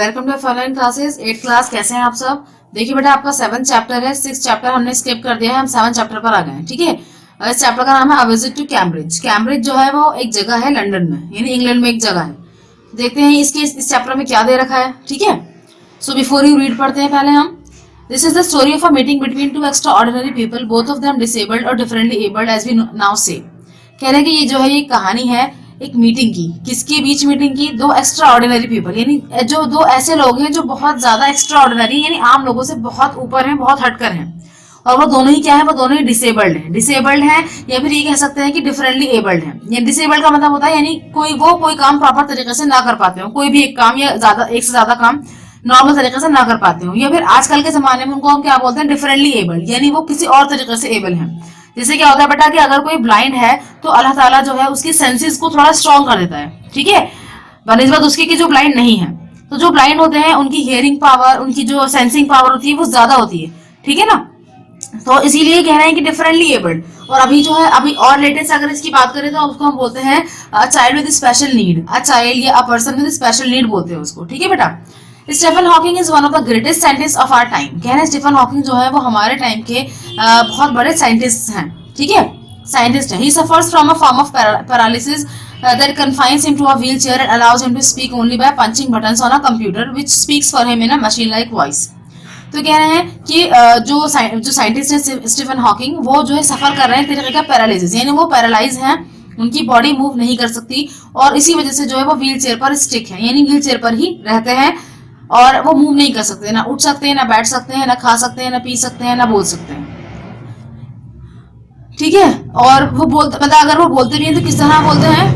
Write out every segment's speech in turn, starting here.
Welcome to following classes 8th class. कैसे हैं आप सब? देखिए बेटा, आपका 7th चैप्टर है। 6th चैप्टर हमने स्किप कर दिया है, हम 7th चैप्टर पर आ गए हैं। ठीक है, इस चैप्टर का नाम है a visit to Cambridge. Cambridge जो है वो एक जगह है लंदन में, यानी इंग्लैंड में एक जगह है। देखते हैं इसके इस चैप्टर में क्या दे रखा है। ठीक है, सो बिफोर यू रीड पढ़ते हैं पहले हम। This is the story of a meeting between two extraordinary people, both of them disabled और differently abled as we now say. कह रहे हैं कि ये जो है ये कहानी है एक मीटिंग की। किसके बीच मीटिंग की? दो एक्स्ट्रा ऑर्डिनरी पीपल, यानी जो दो ऐसे लोग हैं जो बहुत ज्यादा एक्स्ट्रा ऑर्डिनरी यानी आम लोगों से बहुत ऊपर हैं, बहुत हटकर हैं। और वो दोनों ही क्या है? वो दोनों ही डिसेबल्ड हैं। डिसेबल्ड हैं या फिर ये कह सकते हैं कि डिफरेंटली एबल्ड हैं। ये डिसेबल्ड का मतलब होता है यानी कोई काम प्रॉपर तरीके से ना कर पाते हो, कोई भी एक काम या ज्यादा एक से ज्यादा काम नॉर्मल तरीके से ना कर पाते हो। या फिर आजकल के जमाने में उनको हम क्या बोलते हैं? डिफरेंटली एबल्ड, यानी वो किसी और तरीके से एबल हैं। जैसे क्या होता है बेटा कि अगर कोई ब्लाइंड है तो अल्लाह ताला जो है उसकी सेंसेस को थोड़ा स्ट्रॉन्ग कर देता है। ठीक है, बनिस्बत उसकी कि जो ब्लाइंड नहीं है। तो जो ब्लाइंड होते हैं उनकी हियरिंग पावर, उनकी जो सेंसिंग पावर होती है वो ज्यादा होती है। ठीक है ना, तो इसीलिए कह रहे हैं कि डिफरेंटली एबल्ड। और अभी जो है अभी और लेटेस्ट अगर इसकी बात करें तो उसको हम बोलते हैं child with special need. A child या a person with special need बोलते हैं उसको। ठीक है बेटा, Stephen Hawking is one of the greatest scientist of our time. कह रहे हैं स्टीफन हॉकिंग जो है वो हमारे टाइम के बहुत बड़े साइंटिस्ट हैं। ठीक है, साइंटिस्ट है। ही suffers from a form of paralysis that confines him to a wheelchair and allows him to speak only by punching buttons on a computer which speaks for him in a machine like voice. तो कह रहे हैं कि जो scientist है Stephen Hawking, वो जो है सफर कर रहे हैं तरीके का पैरालिसिस, यानी वो पैरालाइज हैं, उनकी बॉडी मूव नहीं कर सकती और इसी वजह से जो है वो व्हील चेयर पर स्टिक है, यानी व्हील चेयर पर ही रहते हैं और वो मूव नहीं कर सकते, ना उठ सकते हैं, ना बैठ सकते हैं, ना खा सकते हैं, ना पी सकते हैं, ना बोल सकते हैं। ठीक है, और वो बोलते मतलब अगर वो बोलते भी हैं तो किस तरह बोलते हैं?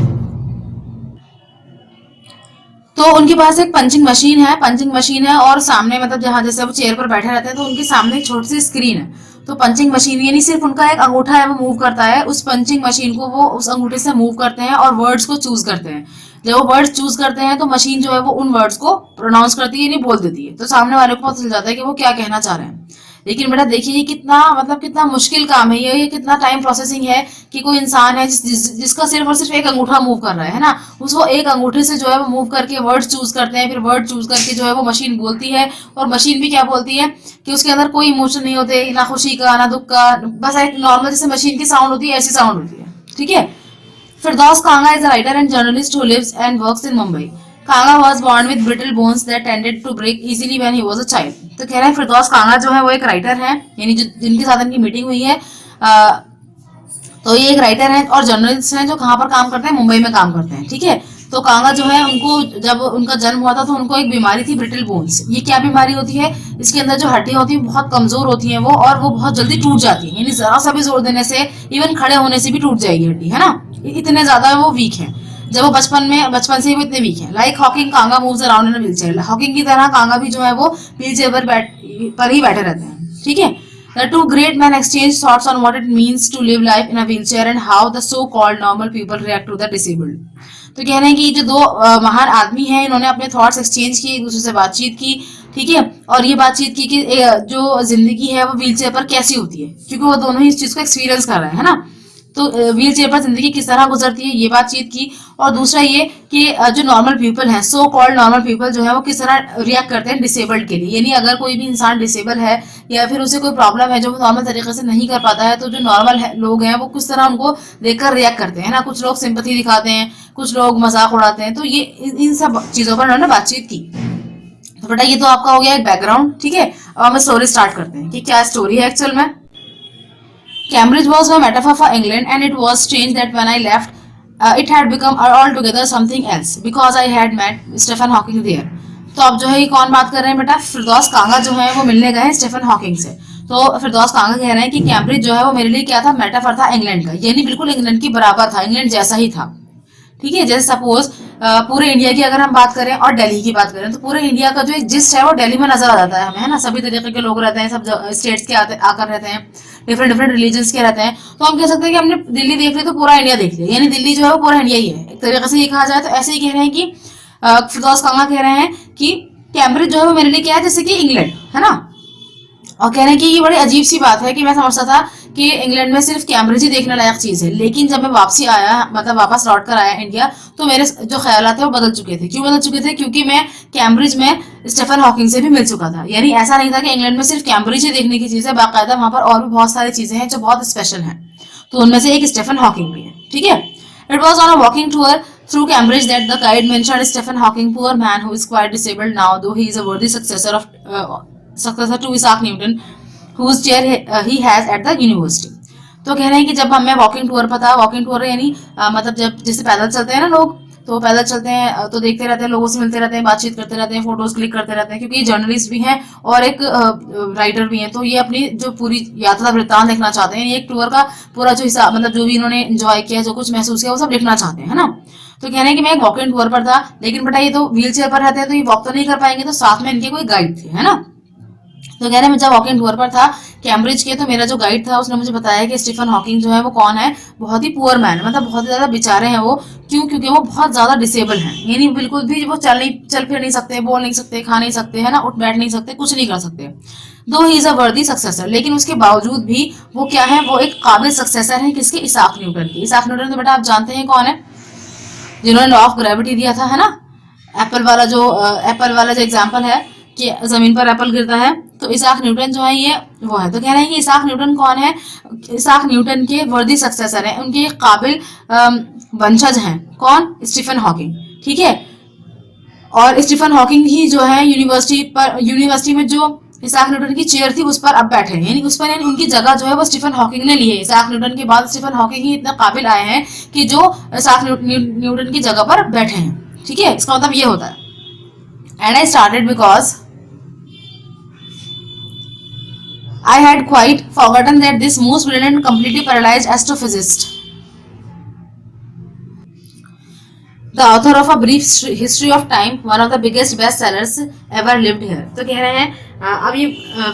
तो उनके पास एक पंचिंग मशीन है और सामने मतलब जहां जैसे वो चेयर पर बैठे रहते हैं तो उनके सामने एक छोटी सी स्क्रीन है। तो पंचिंग मशीन यानी सिर्फ उनका एक अंगूठा है वो मूव करता है, उस पंचिंग मशीन को वो उस अंगूठे से मूव करते हैं और वर्ड्स को चूज करते हैं। जब वो वर्ड्स चूज करते हैं तो मशीन जो है वो उन वर्ड्स को प्रोनाउंस करती है यानी बोल देती है। तो सामने वाले को पता चल जाता है कि वो क्या कहना चाह रहे हैं। लेकिन बेटा देखिए ये कितना मुश्किल काम है, ये कितना टाइम प्रोसेसिंग है कि कोई इंसान है जिसका सिर्फ और सिर्फ एक अंगूठा मूव कर रहा है ना, उसको एक अंगूठे से जो है वो मूव करके वर्ड चूज करते हैं, फिर वर्ड चूज करके जो है वो मशीन बोलती है। और मशीन भी क्या बोलती है कि उसके अंदर कोई इमोशन नहीं होते, ना खुशी का ना दुख का, बस एक नॉर्मल जैसे मशीन की साउंड होती है ऐसी साउंड होती है। ठीक है, Firdaus Kanga is a writer and journalist who lives and works in Mumbai. Kanga was born with brittle bones that tended to break easily when he was a child. तो कह रहे हैं फिरदौस कांगा जो है वो एक राइटर है, यानी जिनके साथ इनकी मीटिंग हुई है। तो ये एक राइटर है और जर्नलिस्ट हैं जो कहाँ पर काम करते हैं? मुंबई में काम करते हैं। ठीक है, तो कांगा जो है उनको जब उनका जन्म हुआ था तो उनको एक बीमारी थी ब्रिटल बोन्स। ये क्या बीमारी होती है? इसके अंदर जो हड्डियां होती है बहुत कमजोर होती हैं वो, और वो बहुत जल्दी टूट जाती है, यानी जरा सा भी जोर देने से, इवन खड़े होने से भी टूट जाएगी हड्डी, है ना, इतने ज्यादा वो वीक है। जब वो बचपन से ही वो इतने वीक है। Like Hawking Kanga moves around in wheel chair. Hawking की तरह कांगा भी जो है वो व्हील चेयर पर ही बैठे रहते हैं। ठीक है, The two great men exchange thoughts on what it means to live life in a wheelchair and how the so-called normal people react to the disabled. तो कह रहे हैं कि जो दो महान आदमी हैं इन्होंने अपने थॉट्स एक्सचेंज किए, एक दूसरे से बातचीत की। ठीक है, और ये बातचीत की कि जो जिंदगी है वो व्हील चेयर पर कैसी होती है, क्योंकि वो दोनों ही इस चीज को एक्सपीरियंस कर रहे हैं, है ना। तो व्हील चेयर पर जिंदगी किस तरह गुजरती है ये बातचीत की। और दूसरा ये कि जो नॉर्मल पीपल हैं, सो कॉल्ड नॉर्मल पीपल जो है वो किस तरह रिएक्ट करते हैं डिसेबल्ड के लिए, यानी अगर कोई भी इंसान डिसेबल है या फिर उसे कोई प्रॉब्लम है जो वो नॉर्मल तरीके से नहीं कर पाता है, तो जो नॉर्मल लोग हैं वो किस तरह उनको देखकर रिएक्ट करते हैं ना। कुछ लोग सिंपैथी दिखाते हैं, कुछ लोग मजाक उड़ाते हैं। तो ये इन सब चीजों पर उन्होंने बातचीत की। तो बेटा ये तो आपका हो गया एक बैकग्राउंड। ठीक है, अब हम स्टोरी स्टार्ट करते हैं कि क्या स्टोरी है एक्चुअल में। Cambridge was my metaphor for England, and it was strange that when I left, it had become altogether something else because I had met Stephen Hawking there. तो अब जो है ये कौन बात कर रहे हैं बेटा? फिरदौस कांगा जो है वो मिलने गए हैं स्टीफन हॉकिंग से। तो फिरदौस कांगा कह रहे हैं कि कैम्ब्रिज जो है वो मेरे लिए क्या था? मेटाफर था इंग्लैंड का, यानी बिल्कुल इंग्लैंड की बराबर था, इंग्लैंड जैसा ही था। ठीक है, जैसे सपोज पूरे इंडिया की अगर हम बात करें और दिल्ली की बात करें तो पूरे इंडिया का जो एक जिस्ट है वो दिल्ली में नजर आ जाता है हमें, है ना। सभी तरीके के लोग रहते हैं, सब स्टेट्स के आकर रहते हैं, डिफरेंट डिफरेंट रिलीजन्स के रहते हैं। तो हम कह सकते हैं कि हमने दिल्ली देख ली तो पूरा इंडिया देख लिया, यानी दिल्ली जो है वो पूरा इंडिया ही है एक तरीके से ये कहा जाए। तो ऐसे ही कह रहे हैं कि फिरदौस कांगा कह रहे हैं कि कैम्ब्रिज जो है वो मेरे लिए क्या है? जैसे कि इंग्लैंड, है ना। और कह रहे हैं कि ये बड़ी अजीब सी बात है कि मैं समझता था कि इंग्लैंड में सिर्फ कैम्ब्रिज ही देखने लायक चीज है, लेकिन जब मैं वापसी आया, मतलब वापस लौट कर आया इंडिया, तो मेरे जो ख्यालात थे वो बदल चुके थे। क्यों बदल चुके थे? क्योंकि मैं कैम्ब्रिज में स्टीफन हॉकिंग से भी मिल चुका था। यानी ऐसा नहीं था कि इंग्लैंड में सिर्फ कैम्ब्रिज ही देखने की चीज है, बाकायदा वहां पर और भी बहुत सारी चीजें हैं जो बहुत स्पेशल हैं। तो उनमें से एक स्टीफन हॉकिंग भी है। ठीक है। It was on a walking tour through Cambridge that the guide mentioned Stephen Hawking, poor man who is quite disabled now, though he is a worthy successor to Isaac Newton, whose chair he has at the university. तो कह रहे हैं कि जब मैं walking tour पर था, walking tour यानी मतलब जब जैसे पैदल चलते हैं ना लोग, तो पैदल चलते हैं तो देखते रहते हैं, लोगों से मिलते रहते हैं, बातचीत करते रहते हैं, फोटोज क्लिक करते रहते हैं, क्योंकि ये जर्नलिस्ट भी हैं और एक राइटर भी हैं। तो ये अपनी जो पूरी यात्रा वृत्तांत देखना चाहते हैं, एक टूर का पूरा जो हिसाब, मतलब जो भी इन्होंने एंजॉय किया, जो कुछ महसूस किया, वो सब लिखना चाहते हैं, है ना। तो कह रहे हैं कि मैं एक वॉकिंग टूर पर था, लेकिन बेटा ये तो व्हील चेयर पर रहते हैं तो ये वॉक तो नहीं कर पाएंगे, तो साथ में इनके कोई गाइड थे, है ना। तो कह रहे हैं मैं जब वॉकिंग टूर पर था कैम्ब्रिज के, तो मेरा जो गाइड था उसने मुझे बताया कि स्टीफन हॉकिंग जो है वो कौन है, बहुत ही पुअर मैन, मतलब बहुत ही ज्यादा बेचारे हैं वो। क्यों? क्योंकि वो बहुत ज्यादा डिसेबल हैं, यानी बिल्कुल भी वो चल फिर नहीं सकते, बोल नहीं सकते, खा नहीं सकते, है ना, उठ बैठ नहीं सकते, कुछ नहीं कर सकते। दो he is a worthy successor, लेकिन उसके बावजूद भी वो क्या है, वो एक काबिल सक्सेसर है। किसके? इसाक न्यूटन की। इसाक न्यूटन तो बेटा आप जानते हैं कौन है, जिन्होंने लॉ ऑफ ग्रेविटी दिया था, है ना। एप्पल वाला जो एग्जाम्पल है कि जमीन पर एप्पल गिरता है, तो इसाक न्यूटन जो है ये वो है। तो कह रहे हैं कि इसाक न्यूटन कौन है? इसाक न्यूटन के वर्दी सक्सेसर हैं, उनके काबिल वंशज हैं। कौन? Stephen Hawking. ठीक है। और स्टीफन हॉकिंग ही जो है यूनिवर्सिटी में जो इसाक न्यूटन की चेयर थी उस पर अब बैठे हैं, यानी उस पर, यानी उनकी जगह जो है वो स्टीफन हॉकिंग ने ली है। इसाक न्यूटन के बाद स्टीफन हॉकिंग ही इतना काबिल आए हैं कि जो इसाक न्यूटन की जगह पर बैठे हैं। ठीक है, इसका मतलब ये होता है। And I started because I had quite forgotten that this most brilliant, completely paralyzed astrophysicist, the author of A Brief History of Time, one of the biggest bestsellers ever lived here. तो कह रहे हैं अब ये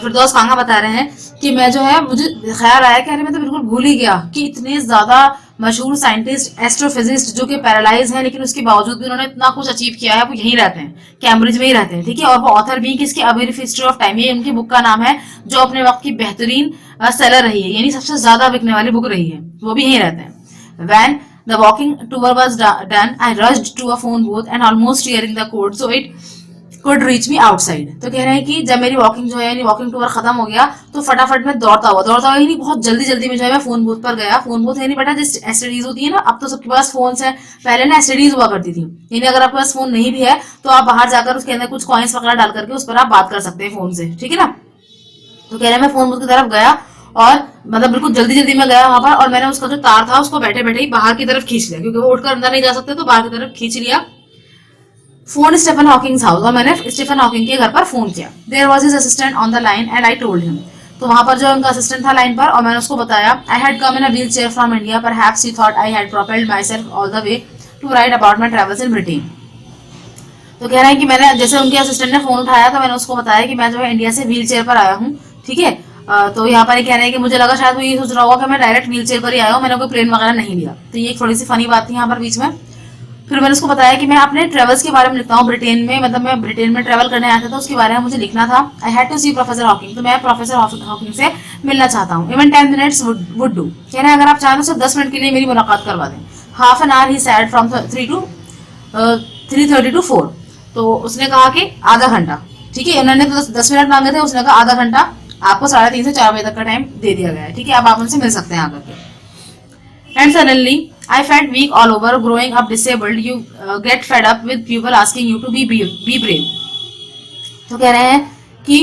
फिरदौस खांगा बता रहे हैं कि मैं जो है, मुझे ख्याल आया कि अरे मैं तो बिल्कुल भूल ही गया कि इतने ज्यादा मशहूर साइंटिस्ट, एस्ट्रोफिजिस्ट जो कि पैरालाइज हैं, लेकिन उसके बावजूद भी उन्होंने इतना कुछ अचीव किया है, वो यहीं रहते हैं, कैम्ब्रिज में ही रहते हैं। ठीक है। और वो ऑथर भी किसकी? A brief history of time, ये उनकी बुक का नाम है, जो अपने वक्त की बेहतरीन सेलर रही है, यानी सबसे ज्यादा बिकने वाली बुक रही है। वो भी यहीं रहते हैं। When the walking tour was done, I rushed to a phone booth and almost tearing the code so it could reach me outside. तो कह रहे हैं कि जब मेरी वॉकिंग जो है, यानी वॉकिंग टूर खत्म हो गया, तो फटाफट में दौड़ता हुआ यानी बहुत जल्दी में जो है मैं फोन बूथ पर गया। फोन बूथ यानी बेटा जिस एसटीडीज होती है ना, अब तो सबके पास फोन है, पहले ना एसटीडीज हुआ करती थी, यानी अगर आपके पास फोन नहीं भी है तो आप बाहर जाकर उसके अंदर कुछ कॉइन्स वगैरह डाल करके उस पर आप बात कर सकते हैं फोन से। ठीक है ना। तो कह रहे हैं मैं फोन बूथ की तरफ गया और मतलब बिल्कुल जल्दी में गया वहां पर, और मैंने उसका जो तार था उसको बैठे ही बाहर की तरफ खींच लिया, क्योंकि वो उठकर अंदर नहीं जा सकते, तो बाहर की तरफ खींच लिया। फोन स्टीफन हॉकिंग्स हाउस, और मैंने स्टीफन हॉकिंग के घर पर फोन किया। There was his assistant on the line and I told him, तो वहां पर जो उनका असिस्टेंट था लाइन पर, और मैंने उसको बताया। I had come in a wheelchair from India, perhaps he thought I had propelled myself all the way to write about my travels in Britain. तो कह रहे हैं कि मैंने, जैसे उनके असिस्टेंट ने फोन उठाया तो मैंने उसको बताया कि मैं जो है इंडिया से व्हील चेयर पर आया हूँ। ठीक है। तो यहाँ पर कह रहे हैं कि मुझे लगा शायद वो ये सोच रहा होगा कि मैं डायरेक्ट व्हील चेयर पर ही आया हूँ, मैंने कोई प्लेन वगैरह नहीं लिया। तो ये एक थोड़ी सी फनी बात थी यहाँ पर बीच में। फिर मैंने उसको बताया कि मैं अपने ट्रेवल्स के बारे में लिखता हूँ ब्रिटेन में, मतलब मैं ब्रिटेन में ट्रेवल करने आया था, तो उसके बारे में मुझे लिखना था। I had to see professor Hawking, तो मैं प्रोफेसर हॉकिंग से मिलना चाहता हूँ। इवन 10 मिनट्स वुड डू, कह रहे हैं अगर आप चाहें तो सिर्फ 10 मिनट के लिए मेरी मुलाकात करवा दें। Half an hour he sad from 3:30 to 4, तो उसने कहा कि आधा घंटा। ठीक है। उन्होंने तो 10 मिनट मांगे थे, उसने कहा आधा घंटा, आपको 3:30 से 4 बजे तक का टाइम दे दिया गया है। ठीक है। अब आप उनसे मिल सकते हैं आकर के। And suddenly I felt weak all over. Growing up disabled, you get fed up with people asking you to be brave. तो कह रहे हैं कि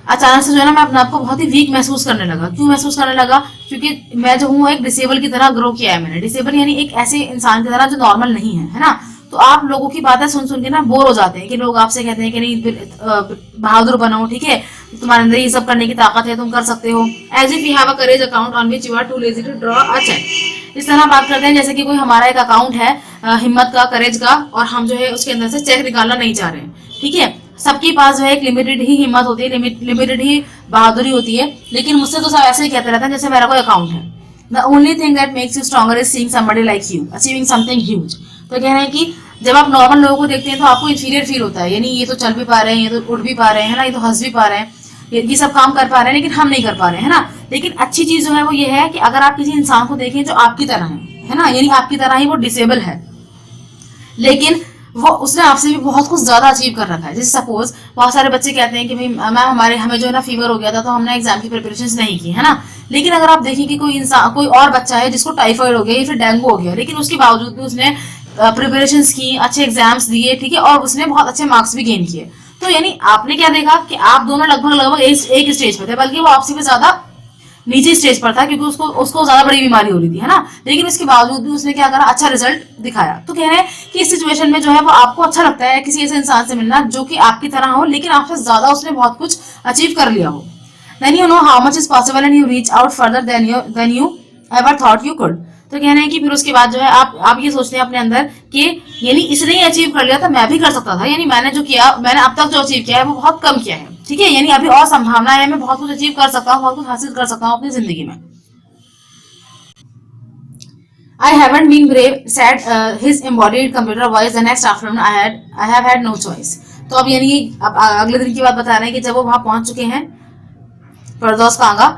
अचानक से जो है ना, मैं अपने आप को बहुत ही वीक महसूस करने लगा। क्यों महसूस करने लगा? क्योंकि मैं जो हूँ एक डिसेबल की तरह ग्रो किया है मैंने। डिसेबल यानी एक ऐसे इंसान की तरह जो नॉर्मल नहीं है, है ना। तो आप लोगों की बातें सुन के ना बोर हो जाते हैं, कि लोग आपसे कहते हैं कि नहीं बहादुर बनो, ठीक है, तुम्हारे अंदर ये सब करने की ताकत है, तुम कर सकते हो। As if you have a courage account on which you are too lazy to draw a cheque. इस तरह बात करते हैं जैसे कि कोई हमारा एक अकाउंट है हिम्मत का, करेज का, और हम जो है उसके अंदर से चेक निकालना नहीं चाह रहे हैं। ठीक है। सबके पास जो है एक लिमिटेड ही हिम्मत होती है, लिमिटेड ही बहादुरी होती है, लेकिन मुझसे तो सब ऐसे ही कहते रहते हैं जैसे मेरा कोई अकाउंट है। The only thing that makes you stronger is seeing somebody like you achieving something huge. तो कह रहे हैं कि जब आप नॉर्मल लोगों को देखते हैं तो आपको इंफीरियर फील होता है, यानी ये तो चल भी पा रहे हैं, ये तो उठ भी पा रहे हैं, है ना, ये तो हंस भी पा रहे हैं, ये सब काम कर पा रहे हैं, लेकिन हम नहीं कर पा रहे हैं, है ना। लेकिन अच्छी चीज जो है वो ये है कि अगर आप किसी इंसान को देखें जो आपकी तरह है ना, यानी आपकी तरह ही वो डिसेबल है, लेकिन वो उसने आपसे भी बहुत कुछ ज्यादा अचीव कर रखा है। जैसे सपोज बहुत सारे बच्चे कहते हैं कि भाई मैम हमें जो है ना फीवर हो गया था तो हमने एग्जाम की प्रिपरेशन नहीं की, है ना। लेकिन अगर आप देखें कि कोई इंसान, कोई और बच्चा है जिसको टाइफाइड हो गया या फिर डेंगू हो गया, लेकिन उसके बावजूद भी उसने प्रिपरेशन की, अच्छे एग्जाम्स दिए, ठीक है, और उसने बहुत अच्छे मार्क्स भी गेन किए। तो यानी आपने क्या देखा कि आप दोनों लगभग लगभग एक स्टेज पर थे, बल्कि वो आपसे भी ज्यादा नीचे स्टेज पर था, क्योंकि उसको उसको ज्यादा बड़ी बीमारी हो रही थी, है ना। लेकिन उसके बावजूद भी उसने क्या करा, अच्छा रिजल्ट दिखाया। तो कह रहे हैं कि इस सिचुएशन में जो है वो आपको अच्छा लगता है किसी ऐसे इंसान से मिलना जो कि आपकी तरह हो, लेकिन आपसे ज्यादा उसने बहुत कुछ अचीव कर लिया हो। Then you know how much is possible and you reach out further than you ever thought you could. तो कहना है कि फिर उसके बाद जो है आप ये सोचते हैं अपने अंदर कि यानी इसने ही अचीव कर लिया था, मैं भी कर सकता था, यानी मैंने जो किया, मैंने अब तक जो अचीव किया है वो बहुत कम किया है, ठीक है, यानी अभी और संभावना है, मैं बहुत कुछ अचीव कर सकता हूँ, बहुत कुछ हासिल कर सकता हूँ अपनी जिंदगी में। I haven't been brave, said his embodied computer voice the next afternoon. I have had no choice. तो अब यानी अब अगले दिन की बात बता रहे हैं कि जब वो वहां पहुंच चुके हैं, फरदौस कांगा,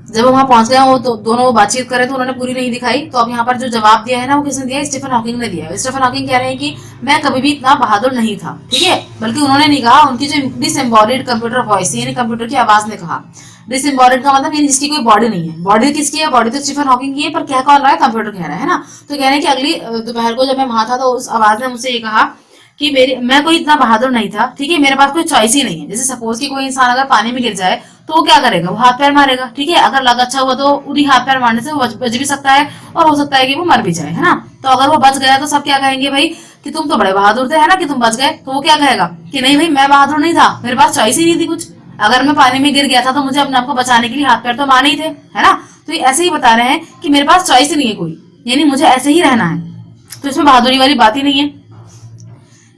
जब वो वहां पहुंच गए, वो तो दोनों बातचीत कर रहे थे, उन्होंने पूरी नहीं दिखाई। तो अब यहाँ पर जो जवाब दिया है ना वो किसने दिया, स्टीफन हॉकिंग ने दिया। स्टीफन हॉकिंग कह रहे हैं कि मैं कभी भी इतना बहादुर नहीं था, ठीक है, बल्कि उन्होंने नहीं कहा, उनकी जो डिसएम्बॉडिड कंप्यूटर वॉइस यानी कंप्यूटर की आवाज ने कहा। डिसएम्बॉडिड का मतलब यानी जिसकी कोई बॉडी नहीं है। बॉडी किसकी है, बॉडी तो स्टीफन हॉकिंग की है, पर कह कौन रहा है, कंप्यूटर कह रहा है ना। तो कह रहे हैं कि अगली दोपहर को जब मैं वहां था तो उस आवाज ने मुझसे ये कहा कि मैं कोई इतना बहादुर नहीं था, ठीक है, मेरे पास कोई चॉइस ही नहीं है। जैसे सपोज कि कोई इंसान अगर पानी में गिर जाए तो वो क्या करेगा, वो हाथ पैर मारेगा, ठीक है, अगर लग अच्छा हुआ तो उन्हीं हाथ पैर मारने से वो बच भी सकता है और हो सकता है कि वो मर भी जाए, है ना। तो अगर वो बच गया तो सब क्या कहेंगे भाई कि तुम तो बड़े बहादुर थे, है ना, कि तुम बच गए। तो वो क्या कहेगा कि नहीं भाई मैं बहादुर नहीं था, मेरे पास चॉइस ही नहीं थी कुछ, अगर मैं पानी में गिर गया था तो मुझे अपने आप को बचाने के लिए हाथ पैर तो मारने ही थे, है ना। तो ये ऐसे ही बता रहे हैं कि मेरे पास चॉइस ही नहीं है कोई, यानी मुझे ऐसे ही रहना है। तो इसमें बहादुरी वाली बात ही नहीं है।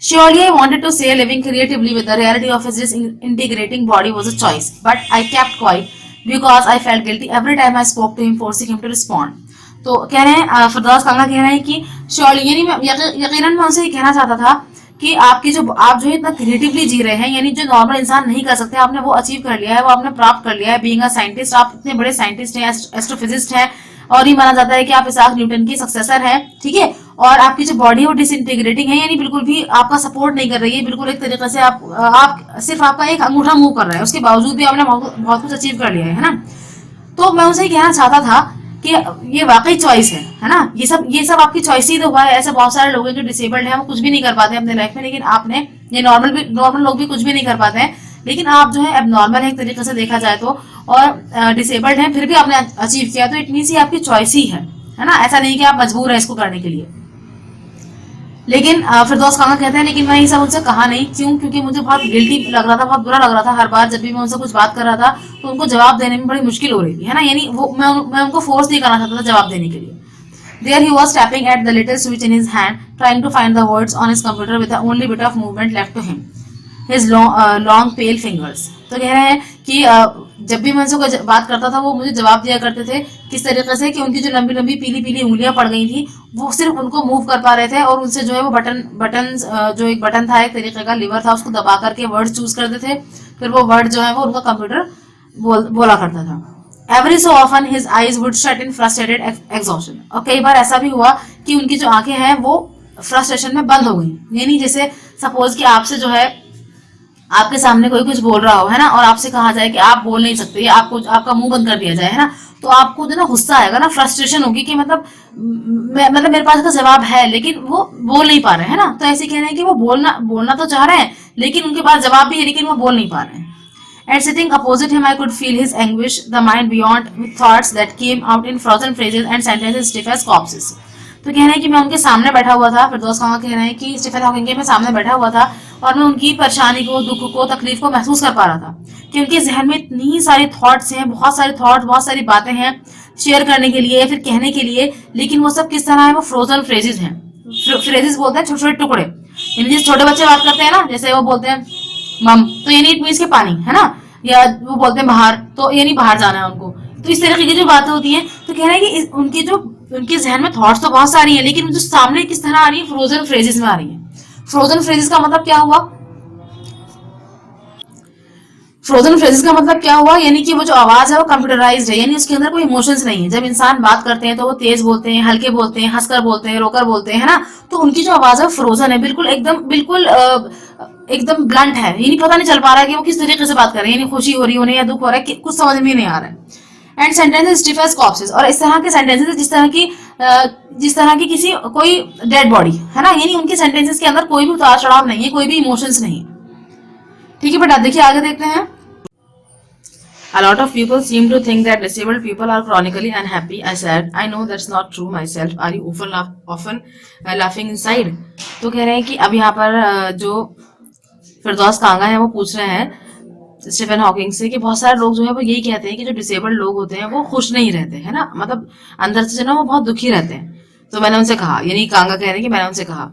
Surely I wanted to say living creatively with the reality of his disintegrating body was a choice, but I kept quiet because I felt guilty every time I spoke to him, forcing him to respond. तो कह रहे हैं फरदौस कांगा कह रहे हैं कि surely यानी मैं यकीनन मैं उनसे ये कहना चाहता था कि आप जो इतना क्रिएटिवली जी रहे हैं, यानी जो नॉर्मल इंसान नहीं कर सकते, आपने वो अचीव कर लिया है, वो आपने प्राप्त कर लिया है। बीइंग अ साइंटिस्ट, आप इतने बड़े साइंटिस्ट हैं, एस्ट्रोफिजिस्ट हैं, और ये माना जाता है कि आप इसाक न्यूटन की सक्सेसर हैं, ठीक है, और आपकी जो बॉडी है वो डिसइंटीग्रेटिंग है, यानी बिल्कुल भी आपका सपोर्ट नहीं कर रही है, बिल्कुल एक तरीके से आप सिर्फ आपका एक अंगूठा मूव कर रहा है, उसके बावजूद भी आपने बहुत कुछ अचीव कर लिया है ना। तो मैं उनसे कहना चाहता था कि ये वाकई चॉइस है ना, ये सब आपकी चॉइस ही तो हुआ है। ऐसे बहुत सारे लोग हैं जो डिसेबल्ड हैं, वो कुछ भी नहीं कर पाते अपने लाइफ में, लेकिन आपने ये नॉर्मल लोग भी कुछ भी नहीं कर पाते हैं, लेकिन आप जो है अब नॉर्मल है एक तरीके से देखा जाए तो, और डिसेबल्ड हैं फिर भी आपने अचीव किया, तो इट मीन्स ये आपकी चॉइस ही है ना, ऐसा नहीं कि आप मजबूर हैं इसको करने के लिए। लेकिन फिरदौस खाना कहते हैं लेकिन मैं ये सब उनसे कहा नहीं, क्यों, क्योंकि मुझे बहुत गिल्टी लग रहा था, बहुत बुरा लग रहा था। हर बार जब भी मैं उनसे कुछ बात कर रहा था तो उनको जवाब देने में बड़ी मुश्किल हो रही थी, है ना, यानी वो मैं उनको फोर्स नहीं करना चाहता था जवाब देने के लिए। There he was tapping at the little switch in his hand, trying to find the words on his computer with the only bit of movement left to him. His long pale fingers. तो कह रहे हैं कि जब भी मैं उनसे बात करता था वो मुझे जवाब दिया करते थे किस तरीके से कि उनकी जो लंबी लंबी पीली पीली उंगलियां पड़ गई थी, वो सिर्फ उनको मूव कर पा रहे थे, और उनसे जो है वो बटन जो एक बटन था, एक तरीके का लीवर था, उसको दबा करके वर्ड चूज करते थे, फिर वो वर्ड जो है वो उनका कंप्यूटर बोला करता था। Every so often his eyes would shut in frustrated exhaustion. और कई बार ऐसा भी हुआ कि उनकी जो आंखें हैं वो फ्रस्ट्रेशन में बंद हो गई, यानी जैसे सपोज कि आपसे जो है आपके सामने कोई कुछ बोल रहा हो, है ना, और आपसे कहा जाए कि आप बोल नहीं सकते, या आपको आपका मुंह बंद कर दिया जाए, है ना, तो आपको जो ना गुस्सा आएगा ना, फ्रस्ट्रेशन होगी कि मतलब मेरे पास का जवाब है लेकिन वो बोल नहीं पा रहे हैं ना। तो ऐसे कह रहे हैं कि वो बोलना तो चाह रहे हैं, लेकिन उनके पास जवाब भी है लेकिन वो बोल नहीं पा रहे हैं। And sitting opposite him, I could feel his anguish, the mind beyond, with thoughts that came out in frozen phrases and sentences stiff as corpses. तो कह रहे हैं कि मैं उनके सामने बैठा हुआ था, फिरदौस खान कह रहे हैं कि स्टीफन हॉकिंग के मैं सामने बैठा हुआ था, और मैं उनकी परेशानी को, दुख को, तकलीफ को महसूस कर पा रहा था कि उनके जहन में इतनी सारी थॉट्स हैं, बहुत सारी बातें हैं शेयर करने के लिए या फिर कहने के लिए, लेकिन वो सब किस तरह है, वो फ्रोजन फ्रेजेस हैं। फ्रेजेस बोलते हैं छोटे छोटे टुकड़े, यानी जैसे छोटे बच्चे बात करते हैं ना, जैसे वो बोलते हैं मम, तो यानी इट मीन्स के पानी, है ना, या वो बोलते हैं बाहर, तो यानी बाहर जाना है उनको। तो इस तरह की जो बातें होती हैं, तो कह रहे हैं कि उनके जहन में थॉट्स तो बहुत सारी हैं, लेकिन जो सामने किस तरह आ रही है, फ्रोजन फ्रेजेस में आ रही है। फ्रोजन फ्रेजेस का मतलब क्या हुआ, फ्रोजन फ्रेजेस का मतलब क्या हुआ, यानी कि वो जो आवाज है वो कंप्यूटराइज्ड है, यानी उसके अंदर कोई इमोशंस नहीं है। जब इंसान बात करते हैं तो वो तेज बोलते हैं, हल्के बोलते हैं, हंसकर बोलते हैं, रोकर बोलते हैं, है ना। तो उनकी जो आवाज है फ्रोजन है, बिल्कुल एकदम बिल्कुल एकदम ब्लंट है, यानी पता नहीं चल पा रहा है कि वो किस तरीके से बात कर रहे हैं, यानी खुशी हो रही है उन्हें या दुख हो रहा है, कुछ समझ में नहीं आ रहा है। And sentences stiff as corpses, और इस तरह के सेंटेंसेस जिस तरह की किसी कोई डेड बॉडी, है ना, यानी उनके सेंटेंसेस के अंदर कोई भी उतार चढ़ाव नहीं है, कोई भी इमोशंस नहीं। ठीक है बेटा, देखिए आगे देखते हैं। A lot of people seem to think that disabled people are chronically unhappy. I said, I know that's not true myself. Are you often laughing inside? तो कह रहे हैं कि अब यहाँ पर जो फिरदौस कांगा है वो पूछ रहे हैं स्टीफन हॉकिंग से कि बहुत सारे लोग जो है वो यही कहते हैं कि जो डिसेबल्ड लोग होते हैं वो खुश नहीं रहते, है ना, मतलब अंदर से जो ना वो बहुत दुखी रहते हैं। तो मैंने उनसे कहा, यानी कांगा कह रहे हैं कि मैंने उनसे कहा,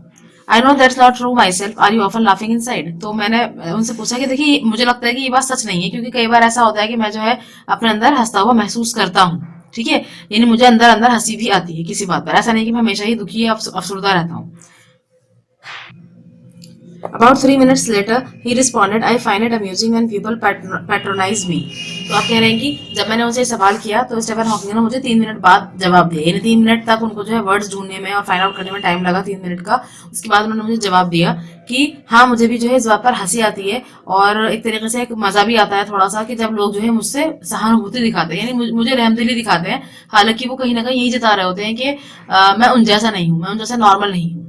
I know that's not true myself, are you often laughing inside. तो मैंने उनसे पूछा कि देखिए मुझे लगता है कि ये बात सच नहीं है, क्योंकि कई बार ऐसा होता है कि मैं जो है अपने अंदर हंसता हुआ महसूस करता हूँ, ठीक है, यानी मुझे अंदर अंदर हंसी भी आती है किसी बात पर, ऐसा नहीं कि मैं हमेशा ही दुखी या अफसुर्दा रहता हूँ। About 3 minutes later, he responded, I find it amusing when people patronize me. तो आप कह रहे हैं कि जब मैंने उनसे सवाल किया तो स्टीफन हॉकिंग ने मुझे 3 मिनट बाद जवाब दिया, यानी 3 मिनट तक उनको जो है वर्ड्स ढूंढने में और फाइंड आउट करने में टाइम लगा, 3 मिनट का। उसके बाद उन्होंने मुझे जवाब दिया कि हाँ, मुझे भी जो है इस बात पर हंसी आती है और एक तरीके से एक मजा भी आता है थोड़ा सा, कि जब लोग जो है मुझसे सहानुभूति दिखाते हैं, यानी मुझे रहमदिली दिखाते हैं, हालांकि वो कहीं ना कहीं यही जता रहे होते हैं कि मैं उन जैसा नहीं हूँ, मैं उन जैसा नॉर्मल नहीं हूँ।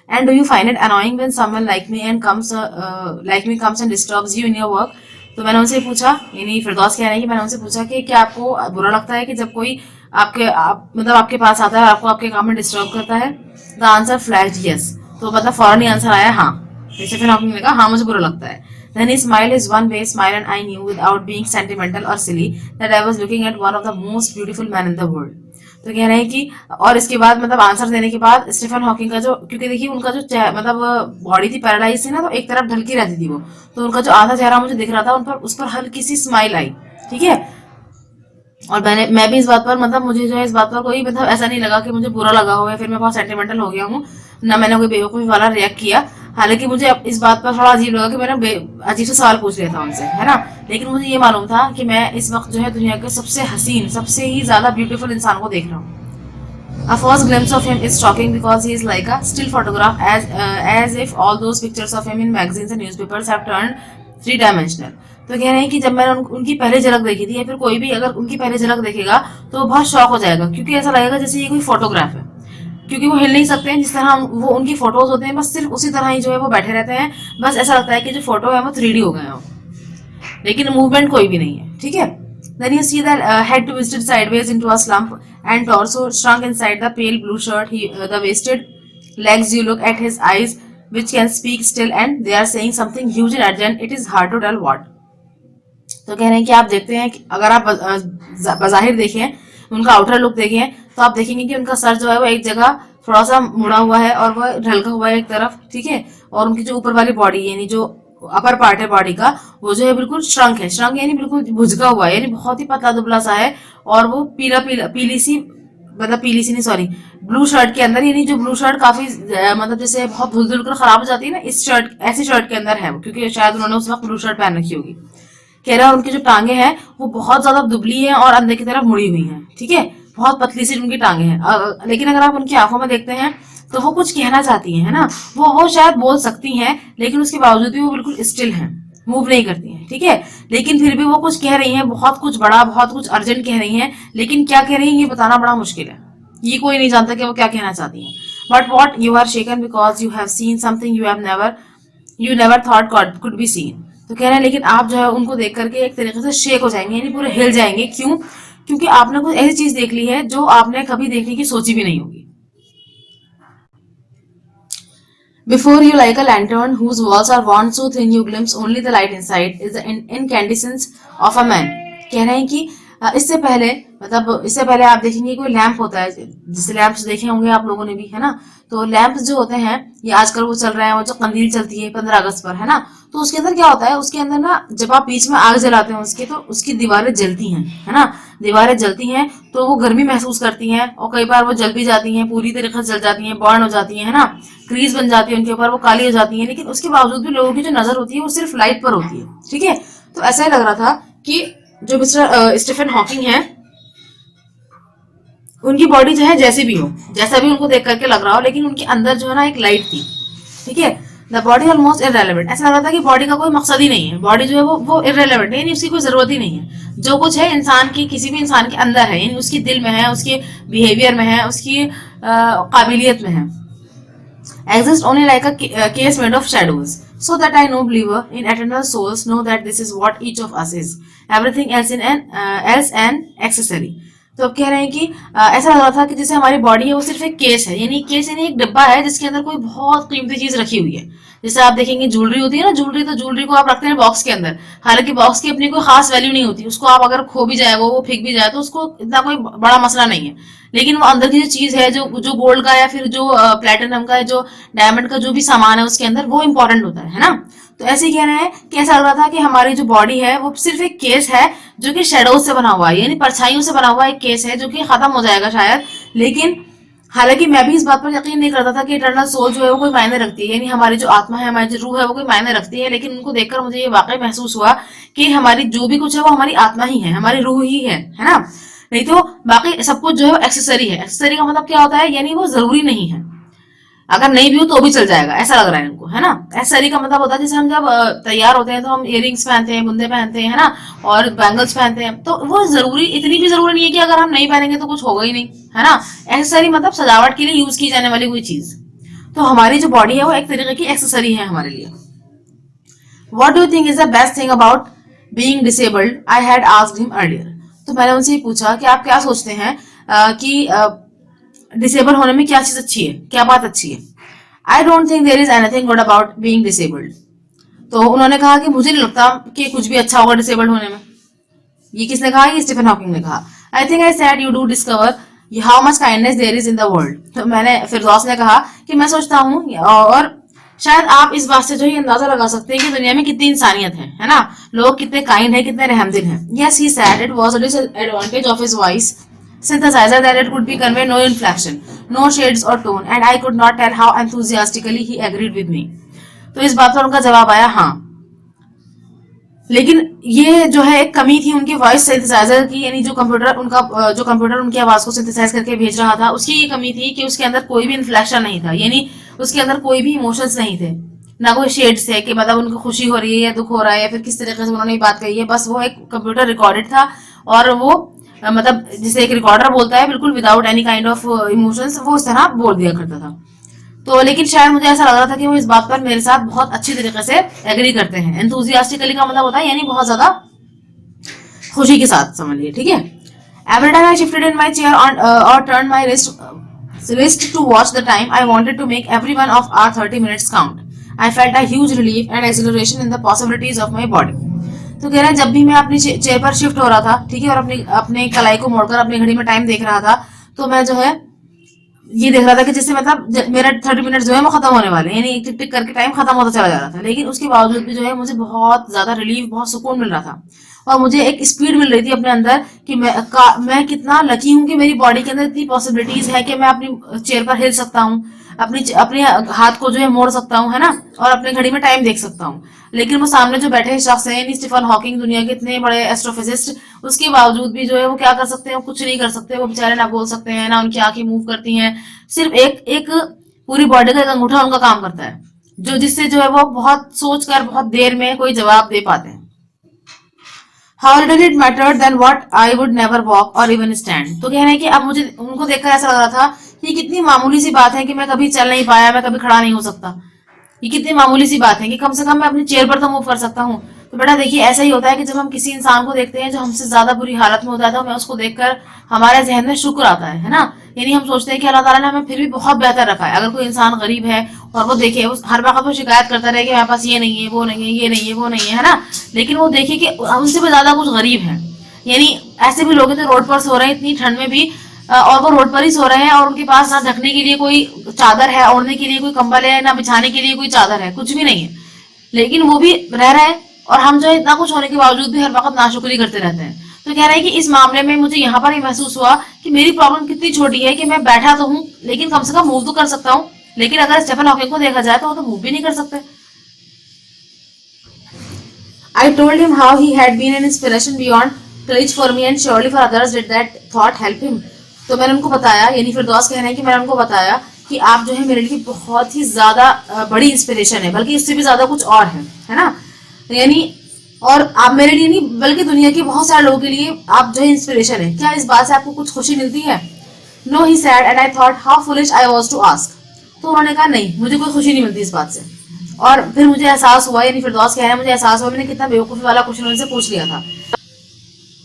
And do you find it annoying when someone like me comes and disturbs you in your work? तो मैंने उनसे पूछा, यानी फिरदौस कह रहे हैं कि मैंने उनसे पूछा कि क्या आपको बुरा लगता है कि जब कोई मतलब आपके पास आता है और आपको आपके काम में डिस्टर्ब करता है? द आंसर फ्लैश्ड यस, तो मतलब फौरन ही आंसर आया हाँ। जैसे फिर आपने कहा हाँ मुझे बुरा लगता है। Then he smiled his one way smile and I knew without being sentimental or silly that I was looking at one of the most beautiful men in the world. तो कह रहे हैं कि और इसके बाद मतलब आंसर देने के बाद स्टीफन हॉकिंग का जो, क्योंकि देखिए उनका जो मतलब बॉडी थी पैरालाइज थी ना, तो एक तरफ ढलकी रहती थी वो, तो उनका जो आधा चेहरा मुझे दिख रहा था उस पर हल्की सी स्माइल आई, ठीक है। और मैं भी इस बात पर मतलब मुझे जो है इस बात पर कोई मतलब ऐसा नहीं लगा कि मुझे बुरा लगा हो या फिर मैं बहुत सेंटिमेंटल हो गया हूँ, ना मैंने कोई बेवकूफ़ी वाला रिएक्ट किया। हालांकि मुझे अब इस बात पर थोड़ा अजीब लगा कि मैंने अजीब सा सवाल पूछ लिया था उनसे, है ना, लेकिन मुझे ये मालूम था कि मैं इस वक्त जो है दुनिया के सबसे हसीन, सबसे ही ज्यादा ब्यूटीफुल इंसान को देख रहा हूँ। A first glimpse of him is shocking because he is like a still photograph, as if all those pictures of him in magazines and newspapers have turned 3-dimensional. तो कह रहे हैं कि जब मैंने उनकी पहले झलक देखी थी, या फिर कोई भी अगर उनकी पहले झलक देखेगा तो बहुत शॉक हो जाएगा, क्योंकि ऐसा लगेगा जैसे ये कोई फोटोग्राफ है, क्योंकि वो हिल नहीं सकते हैं, जिस तरह वो उनकी फोटोज होते हैं बस सिर्फ उसी तरह ही जो है वो बैठे रहते हैं, बस ऐसा लगता है कि जो फोटो है वो 3D हो गए हो, लेकिन मूवमेंट कोई भी नहीं है, ठीक है। Then you see the head twisted sideways into a slump and torso shrunk inside the pale blue shirt. The wasted legs, you look at his eyes, which can speak still, and they are saying something huge and urgent. It is hard to tell what. तो कह रहे हैं कि आप देखते हैं कि अगर आप बज़ाहिर देखें, उनका आउटर लुक देखें, तो आप देखेंगे कि उनका सर जो है वो एक जगह थोड़ा सा मुड़ा हुआ है और वह ढलका हुआ है एक तरफ, ठीक है, और उनकी जो ऊपर वाली बॉडी यानी जो अपर पार्ट है बॉडी का, वो जो है बिल्कुल श्रंक है, श्रंक यानी बिल्कुल भुजका हुआ है, यानी बहुत ही पतला दुबला सा है, और वो पीली सी, मतलब पीली सी नहीं सॉरी, ब्लू शर्ट के अंदर, यानी जो ब्लू शर्ट काफी मतलब जैसे बहुत धुल धुल कर खराब हो जाती है ना, इस शर्ट ऐसी शर्ट के अंदर है वो, क्योंकि शायद उन्होंने उस वक्त ब्लू शर्ट पहन रखी होगी। कह रहा है उनकी जो टांगे हैं वो बहुत ज्यादा दुबली है और अंदर की तरफ मुड़ी हुई है, ठीक है, बहुत पतली सी उनकी टांगे हैं। लेकिन अगर आप उनकी आंखों में देखते हैं तो वो कुछ कहना चाहती हैं, है ना, वो शायद बोल सकती हैं, लेकिन उसके बावजूद भी वो बिल्कुल स्टिल हैं, मूव नहीं करती हैं, ठीक है, लेकिन फिर भी वो कुछ कह रही हैं, बहुत कुछ बड़ा, बहुत कुछ अर्जेंट कह रही हैं, लेकिन क्या कह रही हैं ये बताना बड़ा मुश्किल है, ये कोई नहीं जानता कि वो क्या कहना चाहती हैं। But what you are shaken because you have seen something you never thought could be seen. तो कह रहे हैं लेकिन आप जो है उनको देख करके एक तरीके से शेक हो जाएंगे, यानी पूरे हिल जाएंगे। क्यों? क्योंकि आपने कुछ ऐसी चीज देख ली है जो आपने कभी देखने की सोची भी नहीं होगी। Before you like a lantern whose walls are worn so thin you glimpse only the light inside is the incandescence of a man. कह रहे हैं कि इससे पहले आप देखेंगे कोई लैंप होता है, जिसे लैंप्स देखे होंगे आप लोगों ने भी, है ना, तो लैंप्स जो होते हैं ये आजकल वो चल रहे हैं, वो जो कंदील चलती है 15 अगस्त पर, है ना, तो उसके अंदर क्या होता है, उसके अंदर ना जब आप बीच में आग जलाते हैं उसके, तो उसकी दीवारें जलती हैं, है ना, दीवारें जलती हैं तो वो गर्मी महसूस करती हैं, और कई बार वो जल भी जाती हैं, पूरी तरीके से जल जाती हैं, बर्न हो जाती हैं, है ना, क्रीज बन जाती है उनके ऊपर, वो काली हो जाती है, लेकिन उसके बावजूद भी लोगों की जो नजर होती है वो सिर्फ लाइट पर होती है, ठीक है। तो ऐसा ही लग रहा था कि जो मिस्टर स्टीफन हॉकिंग है उनकी बॉडी जो है जैसे भी हो, जैसा भी उनको देख करके लग रहा हो, लेकिन उनके अंदर जो है ना एक लाइट थी, ठीक है। द बॉडी ऑलमोस्ट इररेलेवेंट, ऐसा लग रहा था कि बॉडी का कोई मकसद ही नहीं है, बॉडी जो है वो इररेलेवेंट है, यानी उसकी कोई जरूरत ही नहीं है। जो कुछ है इंसान की, किसी भी इंसान के अंदर है, यानी उसके दिल में है, उसके बिहेवियर में है, उसकी काबिलियत में है। Exist only like a case made of shadows. So that I know believer in eternal souls know that this is what each of us is. Everything else an accessory. तो अब कह रहे हैं कि ऐसा लग रहा था कि जैसे हमारी बॉडी है वो सिर्फ एक केस है, यानी केस यानी एक डिब्बा है जिसके अंदर कोई बहुत कीमती चीज रखी हुई है। जैसे आप देखेंगे ज्वेलरी होती है ना, ज्वेलरी, तो ज्वेलरी को आप रखते हैं बॉक्स के अंदर, हालांकि बॉक्स की अपनी कोई खास वैल्यू नहीं होती, उसको आप अगर खो भी जाए, वो फेंक भी जाए तो उसको इतना कोई बड़ा मसला नहीं है, लेकिन वो अंदर की जो चीज है, जो जो गोल्ड का या फिर जो प्लेटिनम का, जो डायमंड का जो भी सामान है उसके अंदर, वो इंपॉर्टेंट होता है ना। तो ऐसे ही कह रहे हैं कि ऐसा लग रहा था कि हमारी जो बॉडी है वो सिर्फ एक केस है जो कि शेडोज से बना हुआ है, यानी परछाइयों से बना हुआ एक केस है जो कि खत्म हो जाएगा शायद। लेकिन हालांकि मैं भी इस बात पर यकीन नहीं करता था कि इटर्नल सोल जो है वो कोई मायने रखती है, यानी हमारी जो आत्मा है, हमारी जो रूह है वो कोई मायने रखती है, लेकिन उनको देखकर मुझे ये वाकई महसूस हुआ कि हमारी जो भी कुछ है वो हमारी आत्मा ही है, हमारी रूह ही है ना। नहीं तो बाकी सब कुछ जो है एक्सेसरी है। एक्सेसरी का मतलब क्या होता है, यानी वो जरूरी नहीं है, अगर नहीं भी हो तो भी चल जाएगा, ऐसा लग रहा है इनको, है ना। एक्सेसरी का मतलब होता है जैसे हम जब तैयार होते हैं तो हम इयरिंग्स पहनते हैं, बुंदे पहनते हैं, है ना, और बैंगल्स पहनते हैं, तो वो जरूरी, इतनी भी जरूरी नहीं है कि अगर हम नहीं पहनेंगे तो कुछ होगा ही नहीं, है ना। एक्सेसरी मतलब सजावट के लिए यूज की जाने वाली कोई चीज। तो हमारी जो बॉडी है वो एक तरीके की एक्सेसरी है हमारे लिए। What do you think is the best thing about being disabled, I had asked him earlier. तो मैंने उनसे ये पूछा कि आप क्या सोचते हैं कि डिसेबल होने में क्या चीज अच्छी है, क्या बात अच्छी है। I don't think there is anything good about being disabled. तो उन्होंने कहा कि मुझे नहीं लगता कि कुछ भी अच्छा होगा डिसेबल्ड होने में। ये किसने कहा, ये स्टीफन हॉकिंग ने कहा। I think I said you do discover how much kindness there is in the world. तो मैंने, फिरदौस ने कहा कि मैं सोचता हूँ, और शायद आप इस बात से जो है अंदाजा लगा सकते हैं कि दुनिया में कितनी इंसानियत है ना, लोग कितने काइंड है, कितने रहमदिल हैं। Yes, he said it was a disadvantage of his voice synthesizer that it could be convey no inflection, no shades or tone, and I could not tell how enthusiastically he agreed with me. तो इस बात पर उनका जवाब आया हाँ, लेकिन ये जो है एक कमी थी उनकी वॉइस सिंथेसाइजर की, यानी जो कंप्यूटर उनकी आवाज को सिंथेसाइज करके भेज रहा था उसकी ये कमी थी कि उसके अंदर कोई भी इन्फ्लेक्शन नहीं था, यानी उसके अंदर कोई भी इमोशंस नहीं थे, ना कोई शेड्स है कि मतलब उनको खुशी हो रही है या दुख हो रहा है या फिर किस तरीके से उन्होंने बात कही है। बस वो एक कंप्यूटर रिकॉर्डेड था और वो मतलब जिसे एक रिकॉर्डर बोलता है, बिल्कुल without any kind of emotions, वो उस तरह बोल दिया करता था। तो लेकिन शायद मुझे ऐसा लग रहा था कि वो इस बात पर मेरे साथ बहुत अच्छी तरीके से एग्री करते हैं। एंथुसियास्टिकली का मतलब होता है यानी बहुत ज्यादा खुशी के साथ, समझिए, ठीक है। Every time I shifted in my chair और turn my wrist to watch the time, I wanted to make every one of our 30 minutes count. I felt a huge relief and exhilaration in the possibilities of my body. तो कह रहे हैं जब भी मैं अपनी chair पर shift हो रहा था, ठीक है, और अपने कलाई को मोड़कर अपनी घड़ी में टाइम देख रहा था, तो मैं जो है ये देख रहा था कि जैसे मतलब मेरा 30 मिनट जो है वो खत्म होने वाले, यानी टिक टिक करके टाइम खत्म होता चला जा रहा था, लेकिन उसके बावजूद भी जो है मुझे बहुत ज्यादा रिलीफ, बहुत सुकून मिल रहा था और मुझे एक स्पीड मिल रही थी अपने अंदर कि मैं कितना लकी हूँ कि मेरी बॉडी के अंदर इतनी पॉसिबिलिटीज है कि मैं अपनी चेयर पर हिल सकता हूँ, अपने हाथ को जो है मोड़ सकता हूँ, है ना, और अपने घड़ी में टाइम देख सकता हूँ। लेकिन वो सामने जो बैठे शख्स हैं स्टीफन हॉकिंग, दुनिया के इतने बड़े एस्ट्रोफिजिस्ट, उसके बावजूद भी जो है वो क्या कर सकते हैं, कुछ नहीं कर सकते। वो बेचारे ना बोल सकते हैं, ना उनकी आंखें मूव करती हैं, सिर्फ एक एक पूरी बॉडी का एक अंगूठा उनका काम करता है, जो जिससे जो है वो बहुत सोचकर बहुत देर में कोई जवाब दे पाते हैं। How little it mattered than what I would never walk or even stand. तो कह रहे हैं कि अब मुझे उनको देखकर ऐसा लग रहा था कि कितनी मामूली सी बात है कि मैं कभी चल नहीं पाया, मैं कभी खड़ा नहीं हो सकता। ये कितनी मामूली सी बात है कि कम से कम मैं अपनी चेयर पर तो मूव कर सकता हूँ। तो बेटा देखिए, ऐसा ही होता है कि जब हम किसी इंसान को देखते हैं जो हमसे ज्यादा बुरी हालत में होता है, तो हमें उसको देखकर हमारे जहन में शुक्र आता है ना। यानी हम सोचते हैं कि अल्लाह ताला ने हमें फिर भी बहुत बेहतर रखा है। अगर कोई इंसान गरीब है और वो देखे, वो हर वक्त वो शिकायत करता रहे कि मेरे पास ये नहीं है, वो नहीं है, ये नहीं है, वो नहीं है, है ना, लेकिन वो देखे कि उनसे भी ज्यादा कुछ गरीब है। यानी ऐसे भी लोग हैं जो रोड पर सो रहे हैं इतनी ठंड में भी, और वो रोड पर ही सो रहे हैं और उनके पास ना ढकने के लिए कोई चादर है, ओढ़ने के लिए कोई कंबल है, ना बिछाने के लिए कोई चादर है, कुछ भी नहीं है, लेकिन वो भी रह रहे हैं। और हम जो है इतना कुछ होने के बावजूद भी हर वक्त नाशुक्री करते रहते हैं। तो कह रहे हैं कि इस मामले में मुझे यहाँ पर ही महसूस हुआ कि मेरी प्रॉब्लम कितनी छोटी है कि मैं बैठा तो हूँ लेकिन कम से कम मूव तो कर सकता हूँ। लेकिन अगर स्टीफन हॉकिंग को देखा जाए तो वो तो मूव भी नहीं कर सकते। I told him how he had been an inspiration beyond courage for me and surely for others did that thought help him. तो मैंने उनको बताया, यानी फिरदौस कह रहे हैं कि मैंने उनको बताया कि आप जो है मेरे लिए बहुत ही ज्यादा बड़ी इंस्पिरेशन है, बल्कि इससे भी ज्यादा कुछ और है ना, यानी और आप मेरे लिए नहीं बल्कि दुनिया के बहुत सारे लोगों के लिए आप जो है इंस्पिरेशन है। क्या इस बात से आपको कुछ खुशी मिलती है? No he said and I thought how foolish I was to ask. तो उन्होंने कहा नहीं, मुझे कोई खुशी नहीं मिलती इस बात से। और फिर मुझे एहसास हुआ, यानी फिरदौस कह रहे हैं मुझे एहसास हुआ मैंने कितना बेवकूफ़ी वाला क्वेश्चन उनसे पूछ लिया था।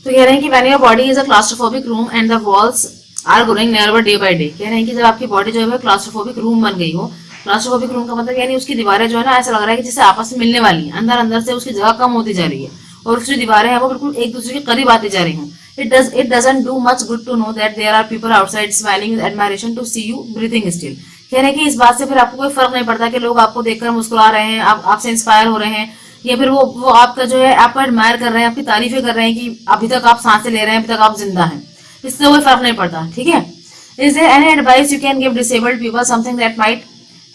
तो कह रहे हैं कि when your body is a claustrophobic room and the walls are growing nearer day by day. कह रहे हैं कि जब आपकी बॉडी जो है क्लास्ट्रोफोबिक रूम बन गई हो, क्लास्ट्रोफोबिक रूम का मतलब यानी उसकी दीवारें जो है ना ऐसा लग रहा है कि जैसे आपस में मिलने वाली हैं, अंदर अंदर से उसकी जगह कम होती जा रही है और उसकी जो दीवारें हैं वो बिल्कुल एक दूसरे के करीब आती जा रही हैं। It doesn't do much good to know that there are people outside smiling with admiration to see you breathing still। कह रहे हैं कि इस बात से फिर आपको कोई फर्क नहीं पड़ता कि लोग आपको देखकर मुस्कुरा रहे हैं, आपसे इंस्पायर हो रहे हैं, या फिर वो आपका जो है आपको एडमायर कर रहे हैं, आपकी तारीफें कर रहे हैं कि अभी तक आप सांसें ले रहे हैं, अभी तक आप जिंदा हैं। इससे कोई फर्क नहीं पड़ता, ठीक है। Is there any advice you can give disabled people something that might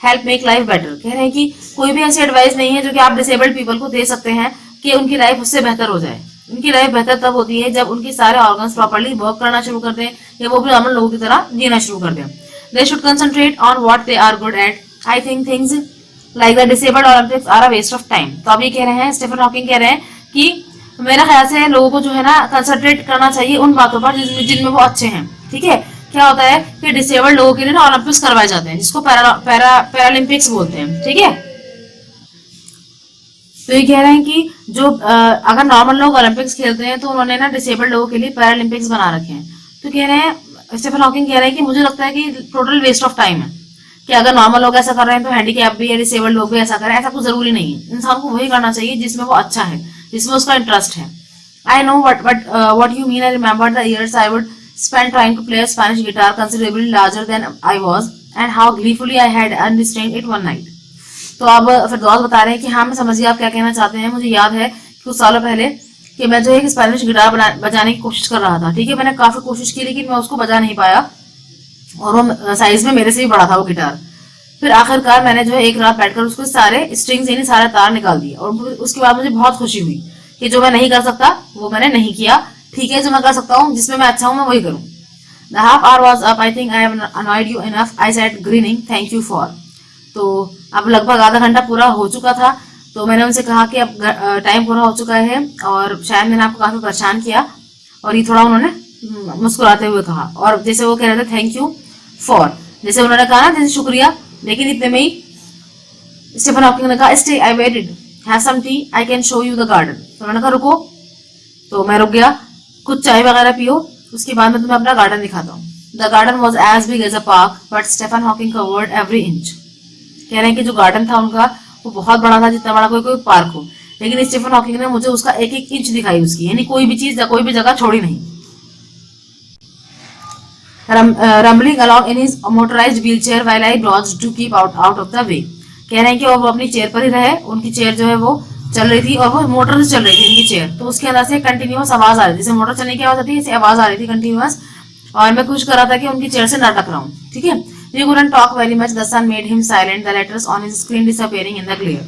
help make life better. कह रहे हैं कि कोई भी ऐसी एडवाइस नहीं है जो कि आप डिसेबल्ड पीपल को दे सकते हैं कि उनकी लाइफ उससे बेहतर हो जाए। उनकी लाइफ बेहतर तब होती है जब उनके सारे ऑर्गन्स प्रॉपर्ली वर्क करना शुरू कर दें, या वो भी नॉर्मल लोगों की तरह जीना शुरू कर दें। They should concentrate on what they are good at. I think things like the disabled Olympics are a waste of time. तो अब ये कह रहे हैं, स्टीफन हॉकिंग कह रहे हैं कि मेरा ख्याल से लोगों को जो है ना कंसंट्रेट करना चाहिए उन बातों पर जिनमें वो अच्छे हैं, ठीक है। क्या होता है कि डिसेबल्ड लोगों के लिए ना ओलंपिक्स करवाए जाते हैं, जिसको पैरालंपिक्स बोलते हैं, ठीक है। तो ये कह रहे हैं कि जो अगर नॉर्मल लोग ओलंपिक्स खेलते हैं तो उन्होंने ना डिसेबल्ड लोगों के लिए पैरालंपिक्स बना रखे हैं। तो कह रहे हैं, स्टीफन हॉकिंग कह रहे हैं कि मुझे लगता है कि टोटल वेस्ट ऑफ टाइम है कि अगर नॉर्मल लोग ऐसा कर रहे हैं तो हैंडीकैप भी या डिसेबल्ड लोग भी ऐसा करें, ऐसा कुछ जरूरी नहीं है। इंसान को वही करना चाहिए जिसमें वो अच्छा है, जिसमें उसका इंटरेस्ट है। I know what you mean. I remember the years I would spend trying to play a Spanish guitar considerably larger than I was and how gleefully I had unrestrained it one night। तो अब फिरदौस बता रहे हैं कि हाँ मैं समझ गया आप क्या कहना चाहते हैं। मुझे याद है कुछ सालों पहले कि मैं जो है स्पेनिश गिटार बजाने की कोशिश कर रहा था, ठीक है। मैंने काफी कोशिश की लेकिन मैं उसको बजा नहीं पाया और वो साइज में मेरे से भी बड़ा था वो गिटार। फिर आखिरकार मैंने जो है एक रात बैठकर उसको सारे स्ट्रिंग्स यानी सारे तार निकाल दिए और उसके बाद मुझे बहुत खुशी हुई कि जो मैं नहीं कर सकता वो मैंने नहीं किया, ठीक है। जो मैं कर सकता हूँ, जिसमें मैं अच्छा हूँ, मैं वही करूँ। The half hour was up. I think I have annoyed you enough. I said grinning. Thank you for। तो अब लगभग आधा घंटा पूरा हो चुका था, तो मैंने उनसे कहा कि अब टाइम पूरा हो चुका है और शायद मैंने आपको काफी परेशान किया, और ये थोड़ा उन्होंने मुस्कुराते हुए कहा, और जैसे वो कह रहे थे थैंक यू फॉर, जैसे उन्होंने कहा ना जैसे शुक्रिया, लेकिन इतने में ही स्टीफन हॉकिंग ने कहा stay I waited have some tea I can show you the garden. तो उन्होंने कहा रुको, तो मैं रुक गया, कुछ चाय वगैरह पियो, उसके बाद मैं तुम्हें अपना गार्डन दिखाता हूँ। The garden was as big as a park but Stephen Hawking covered every inch. कह रहे हैं कि जो गार्डन था उनका वो बहुत बड़ा था, जितना बड़ा कोई पार्क हो, लेकिन स्टीफन हॉकिंग ने मुझे उसका एक एक इंच दिखाई उसकी, यानी कोई भी चीज कोई भी जगह छोड़ी नहीं। Rumbling along in his motorised wheelchair while I dodged to keep out of the way. कह रहे हैं कि वो अपनी चेयर पर ही रहे, उनकी चेयर जो है वो चल रही थी और वो मोटर से चल रही थी उनकी चेयर, तो उसके अंदर से कंटिन्यूअस आवाज आ रही थी, जैसे मोटर चलने की आवाज आती है ऐसी आवाज आ रही थी कंटिन्यूअस, और मैं कोशिश कर रहा था कि उनकी चेयर से ना टकराऊं, ठीक है। We couldn't talk very much. The sun made him silent. The letters on his screen disappearing in the glare।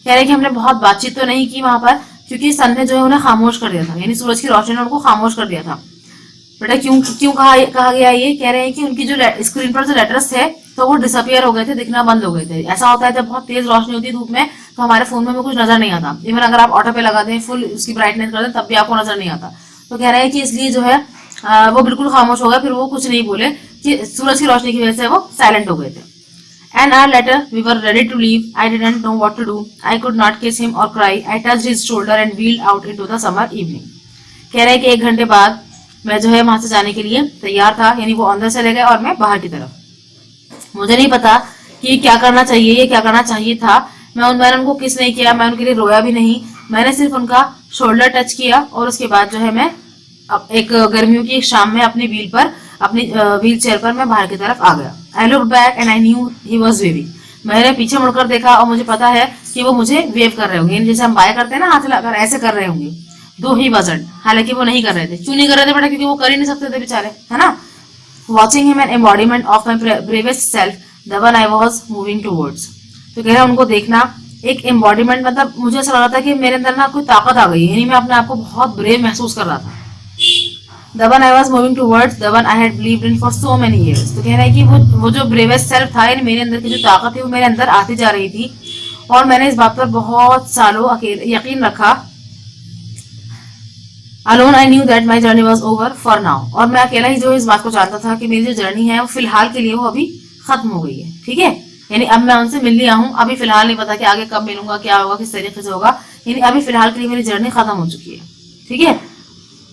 कह रहे कि हमने बहुत बातचीत तो नहीं की वहां पर, क्योंकि सन ने जो है उन्हें खामोश कर दिया था, यानी सूरज की रोशनी ने उनको खामोश कर दिया था। बेटा क्यों क्यों कहा गया ये? कह रहे हैं कि उनकी जो स्क्रीन पर जो लेटर्स थे तो वो डिसअपियर हो गए थे, दिखना बंद हो गए थे। ऐसा होता है जब बहुत तेज रोशनी होती है धूप में तो हमारे फोन में कुछ नजर नहीं आता, इवन अगर आप ऑटो पे लगा दें, फुल उसकी ब्राइटनेस कर दें, तब भी आपको नजर नहीं आता। तो कह रहे हैं कि इसलिए जो है वो बिल्कुल खामोश हो गए, फिर वो कुछ नहीं बोले कि सूरज की रोशनी की वजह से वो साइलेंट हो गए थे। An hour later, we were ready to leave. I didn't know what to do. I could not kiss him or cry. I touched his shoulder and wheeled out into the summer evening। कह रहे हैं कि 1 घंटे बाद मैं जो है वहां से जाने के लिए तैयार था, यानी वो अंदर चले गए और मैं बाहर की तरफ। मुझे नहीं पता कि क्या करना चाहिए, ये क्या करना चाहिए था। मैंने उनको किस नहीं किया, मैं उनके लिए रोया भी नहीं, मैंने सिर्फ उनका शोल्डर टच किया और उसके बाद जो है मैं एक गर्मियों की एक शाम में अपनी व्हील चेयर पर मैं बाहर की तरफ आ गया। I looked back and I knew he was waving. मैंने पीछे मुड़कर देखा और मुझे पता है कि वो मुझे वेव कर रहे होंगे, जैसे हम बाय करते हैं ना हाथ लगाकर, ऐसे कर रहे होंगे। दो ही वजन, हालांकि वो नहीं कर रहे थे। क्यों नहीं कर रहे थे बेटा? क्योंकि वो कर ही नहीं सकते थे बेचारे, है ना। Watching him an embodiment of my bravest self the one I was moving towards. तो कह रहा उनको देखना एक एम्बॉडीमेंट, मतलब मुझे ऐसा लग रहा था कि मेरे अंदर ना कोई ताकत आ गई, यानी मैं अपने आप को बहुत ब्रेव महसूस कर रहा था। The one I was moving towards, the one I had believed in for so many years. तो कह रहा है कि वो जो ब्रेवेस्ट सेल्फ था, यानी मेरे अंदर की जो ताकत थी वो मेरे अंदर आती जा रही थी, और मैंने इस बात पर बहुत सालों अकेले यकीन रखा। Alone I knew that my journey was over for now, और मैं अकेला ही जो इस बात को जानता था कि मेरी जो जर्नी है वो फिलहाल के लिए वो अभी खत्म हो गई है। ठीक है, यानी अब मैं उनसे मिल लिया हूँ, अभी फिलहाल नहीं पता कि आगे कब मिलूंगा, क्या होगा, किस तरीके से होगा, यानी अभी फिलहाल के लिए मेरी जर्नी खत्म हो चुकी है। ठीक है,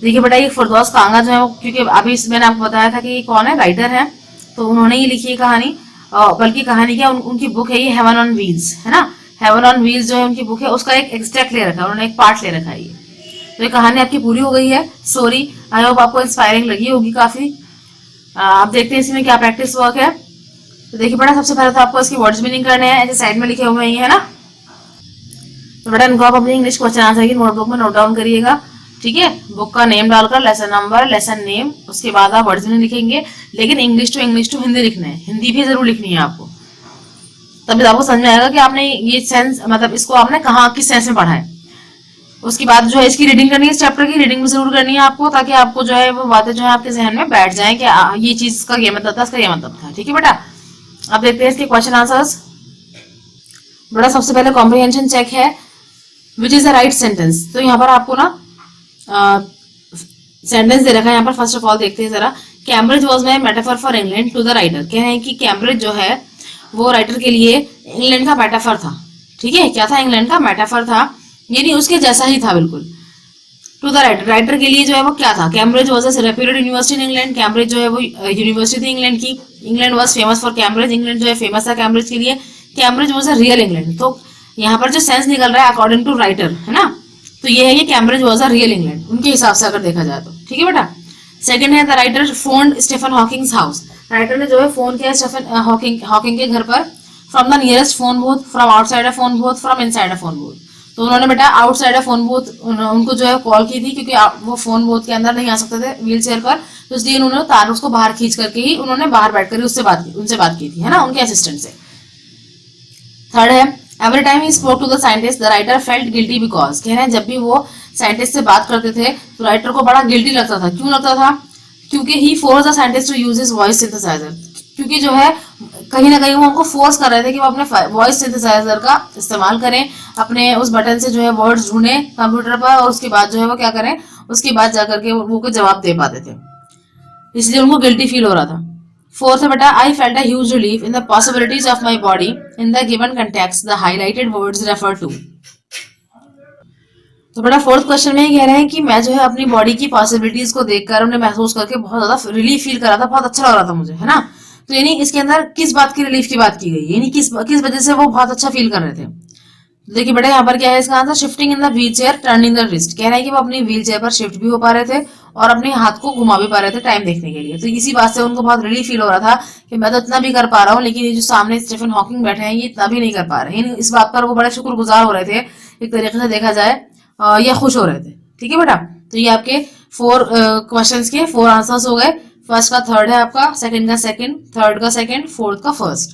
देखिए बेटा, ये फिरदौस कांगा जो है वो, क्योंकि अभी मैंने आपको बताया था कि ये कौन है, राइटर है, तो उन्होंने ये लिखी है कहानी, बल्कि कहानी क्या, उनकी बुक है ये हेवन ऑन व्हील्स, है ना। हेवन ऑन व्हील्स जो है उनकी बुक है, उसका एक एक्सट्रैक्ट ले रखा है उन्होंने, एक पार्ट ले रखा है ये। तो ये कहानी आपकी पूरी हो गई है, स्टोरी। आई होप आपको इंस्पायरिंग लगी होगी काफी। आप देखते हैं इसमें क्या प्रैक्टिस वर्क है। तो देखिए बेटा, सबसे पहले तो आपको इसकी वर्ड्स मीनिंग करने हैं, ऐसे साइड में लिखे हुए हैं, है ना। तो बेटा इनको आप अपनी इंग्लिश क्वेश्चन आंसर की नोटबुक में नोट डाउन करिएगा। ठीक है, बुक का नेम डालकर लेसन नंबर, लेसन नेम, उसके बाद आप वर्ड्स मीनिंग लिखेंगे, लेकिन इंग्लिश टू हिंदी लिखना है, हिंदी भी जरूर लिखनी है आपको, तभी आपको समझ में आएगा कि आपने ये सेंस, मतलब इसको आपने कहाँ किस सेंस में पढ़ा है। उसके बाद जो है इसकी रीडिंग करनी है, इस चैप्टर की रीडिंग भी जरूर करनी है आपको, ताकि आपको जो है वो बातें जो है आपके जहन में बैठ जाए कि ये चीज का ये मतलब था, इसका ये मतलब था। ठीक है बेटा, अब देखते हैं इसके क्वेश्चन आंसर्स। बेटा सबसे पहले कॉम्प्रिहेंशन चेक है, which is the right sentence. तो यहाँ पर आपको ना सेंटेंस दे रखा है यहाँ पर। फर्स्ट ऑफ ऑल देखते हैं जरा, Cambridge was my metaphor for England to the writer. कह रहे हैं कि कैम्ब्रिज जो है वो राइटर के लिए इंग्लैंड का मेटाफर था। ठीक है, क्या था, इंग्लैंड का मेटाफर था, यानी उसके जैसा ही था बिल्कुल। टू द राइटर, राइटर के लिए जो है वो क्या था, Cambridge was a reputed university in England. Cambridge जो है वो यूनिवर्सिटी थी इंग्लैंड की। England was famous for Cambridge, England जो है फेमस था कैम्ब्रिज के लिए। Cambridge was a real England. तो यहाँ पर जो सेंस निकल रहा है अकॉर्डिंग टू राइटर, है ना, तो ये है कि Cambridge was a real England उनके हिसाब से अगर देखा जाए तो। ठीक है बेटा, सेकंड है, the writer phoned Stephen Hawking's house. Writer ने जो है फोन किया स्टीफन हॉकिंग के घर पर, from the nearest phone booth, from outside a phone booth, from inside a phone booth. तो उन्होंने बेटा आउटसाइड अ फोन बूथ उनको जो है कॉल की थी, क्योंकि वो फोन बूथ के अंदर नहीं आ सकते थे व्हील चेयर पर, तो इसलिए उन्होंने तार उसको बाहर खींच करके ही उन्होंने बाहर बैठ कर उनसे बात की थी, है ना, उनके असिस्टेंट से। थर्ड है, every time he spoke to the scientist the writer felt guilty because. कह रहे हैं जब भी वो साइंटिस्ट से बात करते थे तो राइटर को बड़ा गिल्टी लगता था। क्यों लगता था, क्योंकि he force the scientist to use his voice synthesiser. क्योंकि जो है कहीं ना कहीं वो हमको फोर्स कर रहे थे कि वो अपने वॉइस सिंथेसाइजर का इस्तेमाल करें, अपने उस बटन से जो है वर्ड्स ढूंढें कंप्यूटर पर, और उसके बाद जो है वो क्या करें, उसके बाद जाकर के वो कोई जवाब दे पाते थे, इसलिए उनको गिल्टी फील हो रहा था। फोर्थ है बेटा, I felt a huge relief in the possibilities of my body in the given context the highlighted words refer to. तो बेटा फोर्थ क्वेश्चन में ये कह रहे हैं कि मैं जो है अपनी बॉडी की पॉसिबिलिटीज को देखकर उन्हें महसूस करके बहुत ज्यादा रिलीफ फील कर रहा था, बहुत अच्छा लग रहा था मुझे, है ना। तो यानी इसके अंदर किस बात की रिलीफ की बात की गई, यानी किस वजह से वो बहुत अच्छा फील कर रहे थे। देखिए बेटा यहाँ पर क्या है इसका answer, shifting in the wheel chair turning the wrist. कह रहे हैं कि वो अपनी व्हील चेयर पर शिफ्ट भी हो पा रहे थे और अपने हाथ को घुमा भी पा रहे थे टाइम देखने के लिए। तो इसी बात से उनको बहुत रिलीफ फील हो रहा था कि मैं तो इतना भी कर पा रहा हूँ, लेकिन ये जो सामने स्टीफन हॉकिंग बैठे हैं ये इतना भी नहीं कर पा रहे हैं। इस बात पर वो बड़े शुक्रगुजार हो रहे थे, एक तरीके से देखा जाए या खुश हो रहे थे। ठीक है बेटा, तो ये आपके 4 क्वेश्चंस के 4 आंसर्स हो गए। फर्स्ट का थर्ड है आपका, सेकंड का सेकंड, थर्ड का सेकंड, फोर्थ का फर्स्ट।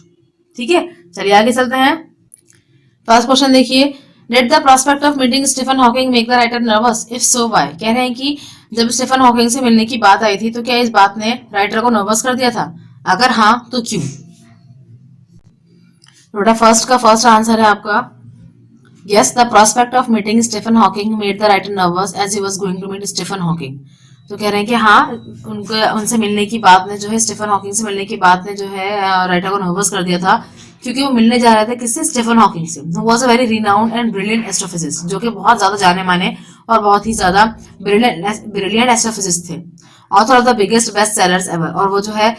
ठीक है, चलिए आगे चलते हैं। फर्स्ट क्वेश्चन देखिए, did the prospect of meeting Stephen Hawking make the writer nervous, if so why. कह रहे हैं कि जब स्टीफन हॉकिंग से मिलने की बात आई थी तो क्या इस बात ने राइटर को नर्वस कर दिया था, अगर हाँ तो क्यों। बेटा फर्स्ट का फर्स्ट आंसर है आपका, yes, the prospect of meeting Stephen Hawking made the writer nervous as he was going to meet Stephen Hawking. तो कह रहे हैं कि हाँ, उनसे मिलने की बात ने जो है, स्टीफन हॉकिंग से मिलने की बात ने जो है राइटर को नर्वस कर दिया था, क्योंकि वो मिलने जा रहे थे किससे, स्टीफन हॉकिंग से। Was a very renowned and brilliant astrophysicist, जो कि बहुत ज्यादा जाने माने और बहुत ही ज्यादा ब्रिलियंट एस्ट्रोफिजिस्ट थे। Author of the biggest best sellers ever, और वो जो है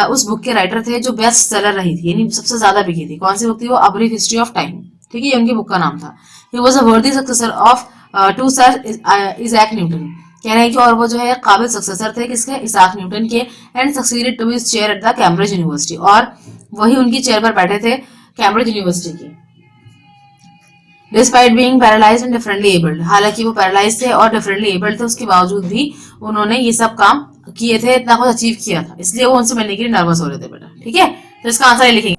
उस बुक के राइटर थे जो बेस्ट सेलर रही थी, यानी सबसे ज्यादा बिकी थी। कौन सी बुक थी वो, a brief history of time. ठीक है, ये उनकी बुक का नाम था। ही was a worthy successor of to Sir Isaac Newton. कह रहे हैं कि और वो जो है काबिल सक्सेसर थे किसके, इसाक न्यूटन के, and succeeded to his chair at the Cambridge University, और वही उनकी चेयर पर बैठे थे कैम्ब्रिज यूनिवर्सिटी की। Despite being paralysed and differently abled, हालांकि वो पैरालाइज थे और डिफरेंटली एबल्ड थे, उसके बावजूद भी उन्होंने ये सब काम किए थे, इतना कुछ अचीव किया था, इसलिए वो उनसे मिलने के लिए नर्वस हो रहे थे बेटा। ठीक है, तो इसका आंसर लिखेंगे।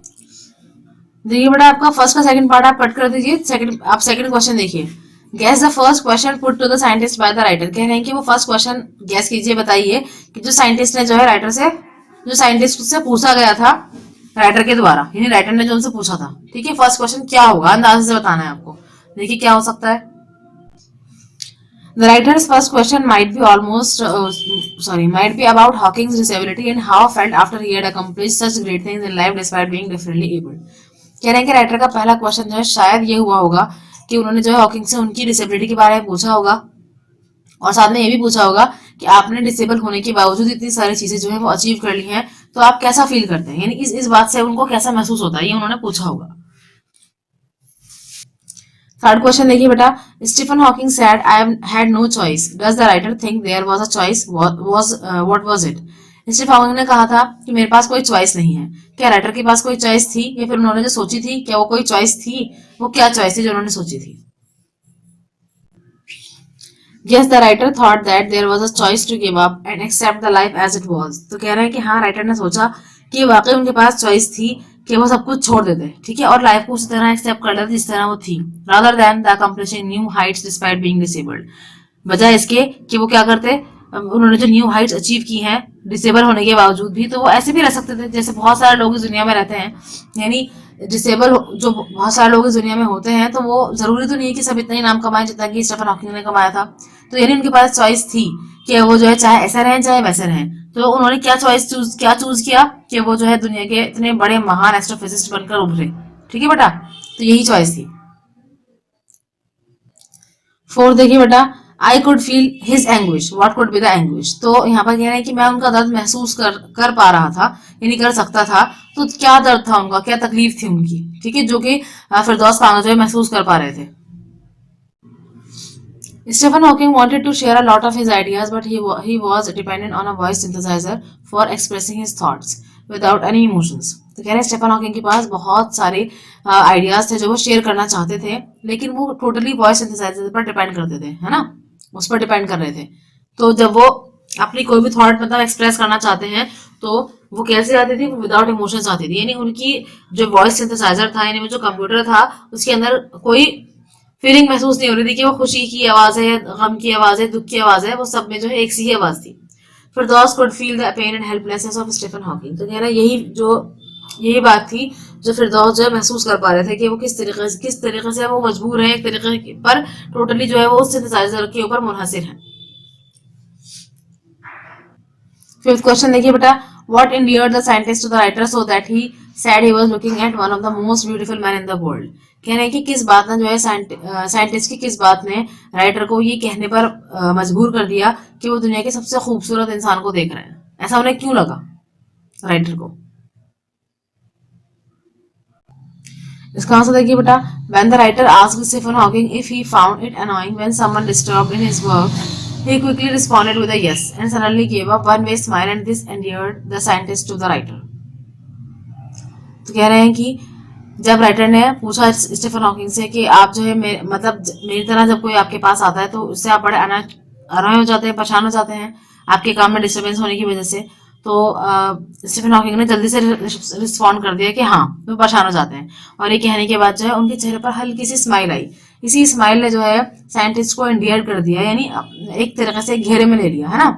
देखिए बेटा, आपका फर्स्ट का सेकंड पार्ट आप कट कर दीजिए, आप सेकंड क्वेश्चन देखिए। Guess the first question put to the scientist by the writer. कह रहे हैं कि वो फर्स्ट क्वेश्चन गैस कीजिए, बताइए कि जो साइंटिस्ट ने जो है राइटर से, जो साइंटिस्ट से पूछा गया था राइटर के द्वारा, यानी राइटर ने जो उनसे पूछा था। ठीक है, फर्स्ट क्वेश्चन क्या होगा, अंदाजे से बताना है आपको। देखिए क्या हो सकता है। The writer's first question might be might be about Hawking's disability and how felt after he had accomplished such great things in life despite being differently abled. कह रहे हैं कि राइटर का पहला क्वेश्चन जो है शायद ये हुआ होगा कि उन्होंने जो है हॉकिंग से उनकी डिसेबिलिटी के बारे में पूछा होगा, और साथ में ये भी पूछा होगा कि आपने डिसेबल होने के बावजूद इतनी सारी चीजें जो है वो अचीव कर ली हैं, तो आप कैसा फील करते हैं, यानी इस बात से उनको कैसा महसूस होता है, ये उन्होंने पूछा होगा। थर्ड क्वेश्चन देखिए बेटा, Stephen Hawking said I had no choice, does the writer think there was a choice, what was it. Stephen Hawking ने कहा था कि मेरे पास कोई चॉइस नहीं है। क्या राइटर के पास कोई चॉइस थी, या फिर उन्होंने जो सोची थी क्या वो कोई चॉइस थी, वो क्या चॉइस थी जो उन्होंने सोची थी। Yes, the writer thought that there was a choice to give up and accept the life as it was. तो कह रहे हैं कि हाँ, राइटर ने सोचा कि वाकई उनके पास चॉइस थी कि वो सब कुछ छोड़ देते, ठीक है, और लाइफ को उसी तरह एक्सेप्ट कर लेते जिस तरह वो थी, rather than the accomplishing new heights despite being disabled. बजाय इसके कि वो क्या करते, उन्होंने जो न्यू हाइट्स अचीव की हैं डिसेबल होने के बावजूद भी, तो वो ऐसे भी रह सकते थे जैसे बहुत सारे लोग इस दुनिया में रहते हैं। यानी डिसेबल जो बहुत सारे लोग इस दुनिया में होते हैं, तो वो जरूरी तो नहीं है कि सब इतना ही नाम कमाए जितना कि स्टीफन हॉकिंग ने कमाया था। तो यानी उनके पास चॉइस थी कि वो जो है चाहे ऐसा रहें चाहे वैसे रहें। तो उन्होंने क्या चूज किया कि वो जो है दुनिया के इतने बड़े महान एस्ट्रोफिजिस्ट बनकर उभरे। ठीक है बेटा, तो यही चॉइस थी। फोर्थ देखिए बेटा, I could feel his anguish, what could be the anguish. तो यहाँ पर कह रहे हैं कि मैं उनका दर्द महसूस कर पा रहा था, यानी कर सकता था। तो क्या दर्द था उनका, क्या तकलीफ थी उनकी, ठीक है, जो कि फिरदौस खान जो है महसूस कर पा रहे थे। Stephen Hawking wanted to share a lot of his ideas, but he was dependent on a voice synthesizer for expressing his thoughts without any emotions. तो कह रहे हैं स्टेफन हॉकिंग के पास बहुत सारे आइडियाज थे जो वो शेयर करना चाहते थे, लेकिन वो टोटली वॉइस सिंथेसाइजर पर डिपेंड करते थे, है ना, उस पर डिपेंड कर रहे थे। तो जब वो अपनी कोई भी थॉट मतलब एक्सप्रेस करना चाहते हैं, तो वो कैसे आती थी, वो विदाउट इमोशंस आती थी। यानी उनकी जो वॉइस सिंथेसाइजर था, यानी वो जो कंप्यूटर था, उसके अंदर कोई फीलिंग महसूस नहीं हो रही थी कि वो खुशी की आवाज है, गम की आवाज है, दुख की आवाज है, वो सब में जो है एक सी ही आवाज थी। Firdaus could feel the pain and helplessness of Stephen Hawking. तो कह रहा यही बात थी जो फिरदौस जो है महसूस कर पा रहे थे कि वो किस तरीके से वो मजबूर है एक तरीके पर, टोटली जो है वो उस सिंथेसाइजर के ऊपर मुनहसिर है। फिफ्थ क्वेश्चन देखिए बेटा, what endeared the scientist to the writer so that he said he was looking at one of the most beautiful men in the world. कह रहे हैं कि किस बात ने जो है साइंटिस्ट की किस बात ने राइटर को ये कहने पर मजबूर कर दिया कि वो दुनिया के सबसे खूबसूरत इंसान को देख रहे हैं। ऐसा उन्हें क्यों लगा राइटर को। इसका आंसर देखिए बेटा, when the writer asked Stephen Hawking if he found it annoying when someone disturbed in his work, he quickly responded with a yes and suddenly gave a one-way smile, and this endeared the scientist to the writer. तो कह रहे हैं कि जब writer ने पूछा Stephen Hawking से कि आप जो है मतलब मेरी तरह जब कोई आपके पास आता है तो उससे आप बड़े अनोय हो जाते हैं, परेशान हो जाते हैं आपके काम में डिस्टर्बेंस होने की वजह से, तो स्टीफन हॉकिंग ने जल्दी से रिस्पॉन्ड कर दिया कि हाँ वो परेशान हो जाते हैं। और ये कहने के बाद जो है उनके चेहरे पर हल्की सी स्माइल आई। इसी स्माइल ने जो है साइंटिस्ट को एंडियर कर दिया, यानी एक तरीके से घेरे में ले लिया, है ना।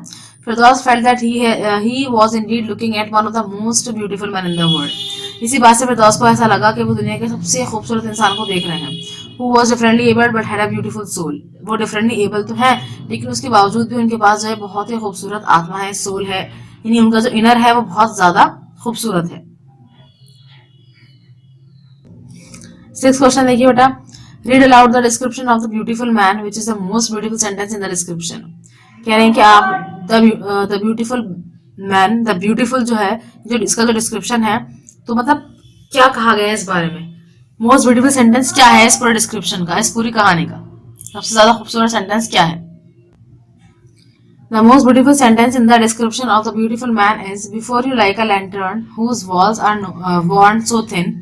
Firdaus felt that he was indeed looking at one of the most beautiful man in the world. इसी बात से फिरदौस को ऐसा लगा कि वो दुनिया के सबसे खूबसूरत इंसान को देख रहे हैं। Who was differently abled but had a beautiful soul. वो डिफरेंटली एबल तो है, लेकिन उसके बावजूद भी उनके पास जो है बहुत ही खूबसूरत आत्मा है, सोल है, यानी उनका जो इनर है वो बहुत ज्यादा खूबसूरत है। सिक्स क्वेश्चन देखिए बेटा, read aloud the description of the beautiful man which is the most beautiful sentence in the description. कह रहे हैं कि आप the beautiful man, the beautiful जो है, जो इसका जो डिस्क्रिप्शन है, तो मतलब क्या कहा गया है इस बारे में, मोस्ट ब्यूटीफुल सेंटेंस क्या है इस पूरे डिस्क्रिप्शन का, इस पूरी कहानी का सबसे ज्यादा खूबसूरत सेंटेंस क्या है। The most beautiful sentence in the description of the beautiful man is, before you like a lantern whose walls are worn so thin,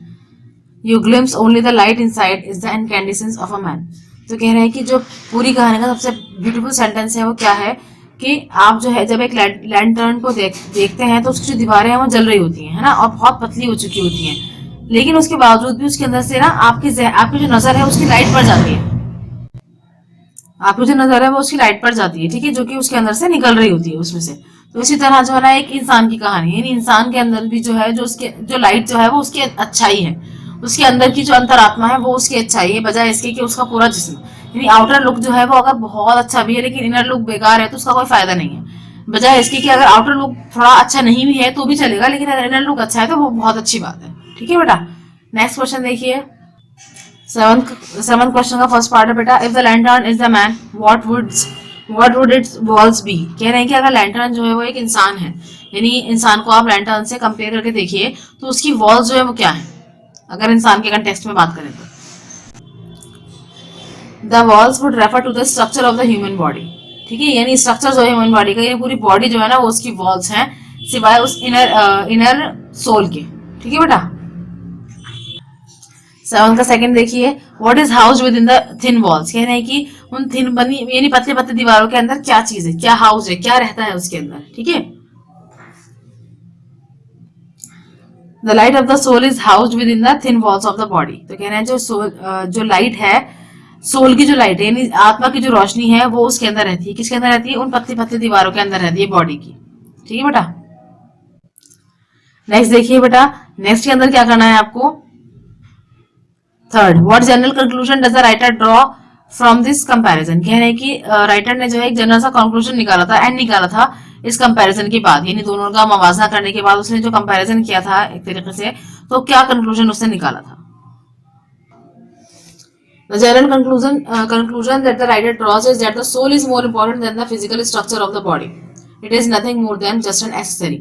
you glimpse only the light inside is the incandescence of a man. तो कह रहे हैं कि जो पूरी कहानी का सबसे ब्यूटीफुल सेंटेंस है वो क्या है कि आप जो है जब एक लैंटर्न को देखते हैं तो उसकी जो दीवारें हैं वो जल रही होती हैं, है ना, और बहुत पतली हो चुकी होती हैं, लेकिन उसके बावजूद भी उसके अंदर से ना आपकी जो नजर है उसकी लाइट पड़ जाती है, आपकी जो नजर है वो उसकी लाइट पड़ जाती है, ठीक है, जो कि उसके अंदर से निकल रही होती है उसमें से। तो इसी तरह जो है ना एक इंसान की कहानी है, इंसान के अंदर भी जो है जो उसके जो लाइट जो है वो उसकी अच्छाई है, उसके अंदर की जो अंतरात्मा है वो उसकी अच्छाई है, बजाय इसके कि उसका पूरा जिस्म, यानी आउटर लुक जो है वो अगर बहुत अच्छा भी है लेकिन इनर लुक बेकार है तो उसका कोई फायदा नहीं है। बजाय इसके कि अगर आउटर लुक थोड़ा अच्छा नहीं भी है तो भी चलेगा, लेकिन अगर इनर लुक अच्छा है तो वो बहुत अच्छी बात है, ठीक है बेटा। नेक्स्ट क्वेश्चन देखिए, सेवंथ क्वेश्चन का फर्स्ट पार्ट है बेटा, if the lantern is the man what would its walls be. कह रहे हैं कि अगर लैंटर्न जो है वो एक इंसान है, यानी इंसान को आप लैंटर्न से कंपेयर करके देखिए तो उसकी वॉल्स जो है वो क्या है, अगर इंसान के कंटेक्स्ट में बात करें तो the walls would refer to the structure of the human body, ठीक है, यानी स्ट्रक्चर जो है ह्यूमन बॉडी का, ये पूरी बॉडी जो है ना वो उसकी वॉल्स हैं, सिवाय उस इनर सोल के, ठीक है बेटा। सेवन का सेकंड देखिए, what is house with in the thin walls. कह रहे हैं कि उन थिन बनी यानी पतले पतले दीवारों के अंदर क्या चीज है, क्या हाउस है, क्या रहता है उसके अंदर, ठीक है। The light of the soul is housed within the thin walls of the body. तो कह रहे हैं जो लाइट है, सोल की जो लाइट है यानी आत्मा की जो रोशनी है वो उसके अंदर रहती है, किसके अंदर रहती है, उन पतली पतली दीवारों के अंदर रहती है बॉडी की, ठीक है बेटा। नेक्स्ट देखिए बेटा, नेक्स्ट के अंदर क्या करना है आपको, third, what general conclusion does the writer draw from this comparison. कह रहे हैं कि राइटर ने जो है एक जनरल सा कंक्लूजन निकाला था, एंड निकाला था इस कंपैरिजन के बाद, यानी दोनों का मवाजना करने के बाद उसने जो कंपैरिजन किया था एक तरीके से, तो क्या कंक्लूजन उसने निकाला था। The general conclusion that the writer draws is that the soul is more important than the physical structure of the body. It is nothing more than just an accessory.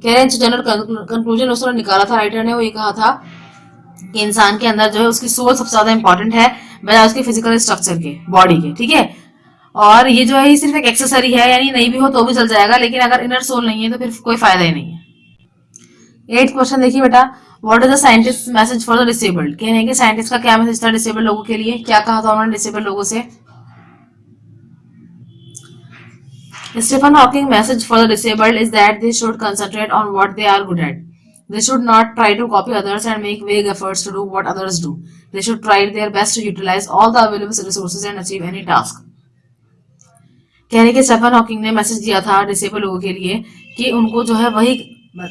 कह रहे हैं जो जनरल कंक्लूजन उसने निकाला था writer ने, वो ये कहा था कि इंसान के अंदर जो है उसकी सोल सबसे ज्यादा इंपॉर्टेंट है बजाय उसके फिजिकल स्ट्रक्चर के, बॉडी के, ठीक है। और ये जो है ये सिर्फ एक एक्सेसरी है, यानी नहीं भी हो तो भी चल जाएगा, लेकिन अगर इनर सोल नहीं है तो फिर कोई फायदा ही नहीं है। 8th क्वेश्चन देखिए बेटा, what is the scientist message for the disabled. कह रहे हैं कि साइंटिस्ट का क्या मैसेज था डिसेबल्ड लोगों के लिए, क्या कहा था उन्होंने डिसेबल्ड लोगों से। Stephen Hawking message for the disabled is that they should concentrate on what they are good at. They should not try to copy others and make vague efforts to do what others do. They should try their best to utilize all the available resources and achieve any task. कह रहे कि Stephen Hawking ने message दिया था disable लोगों के लिए कि उनको जो है वही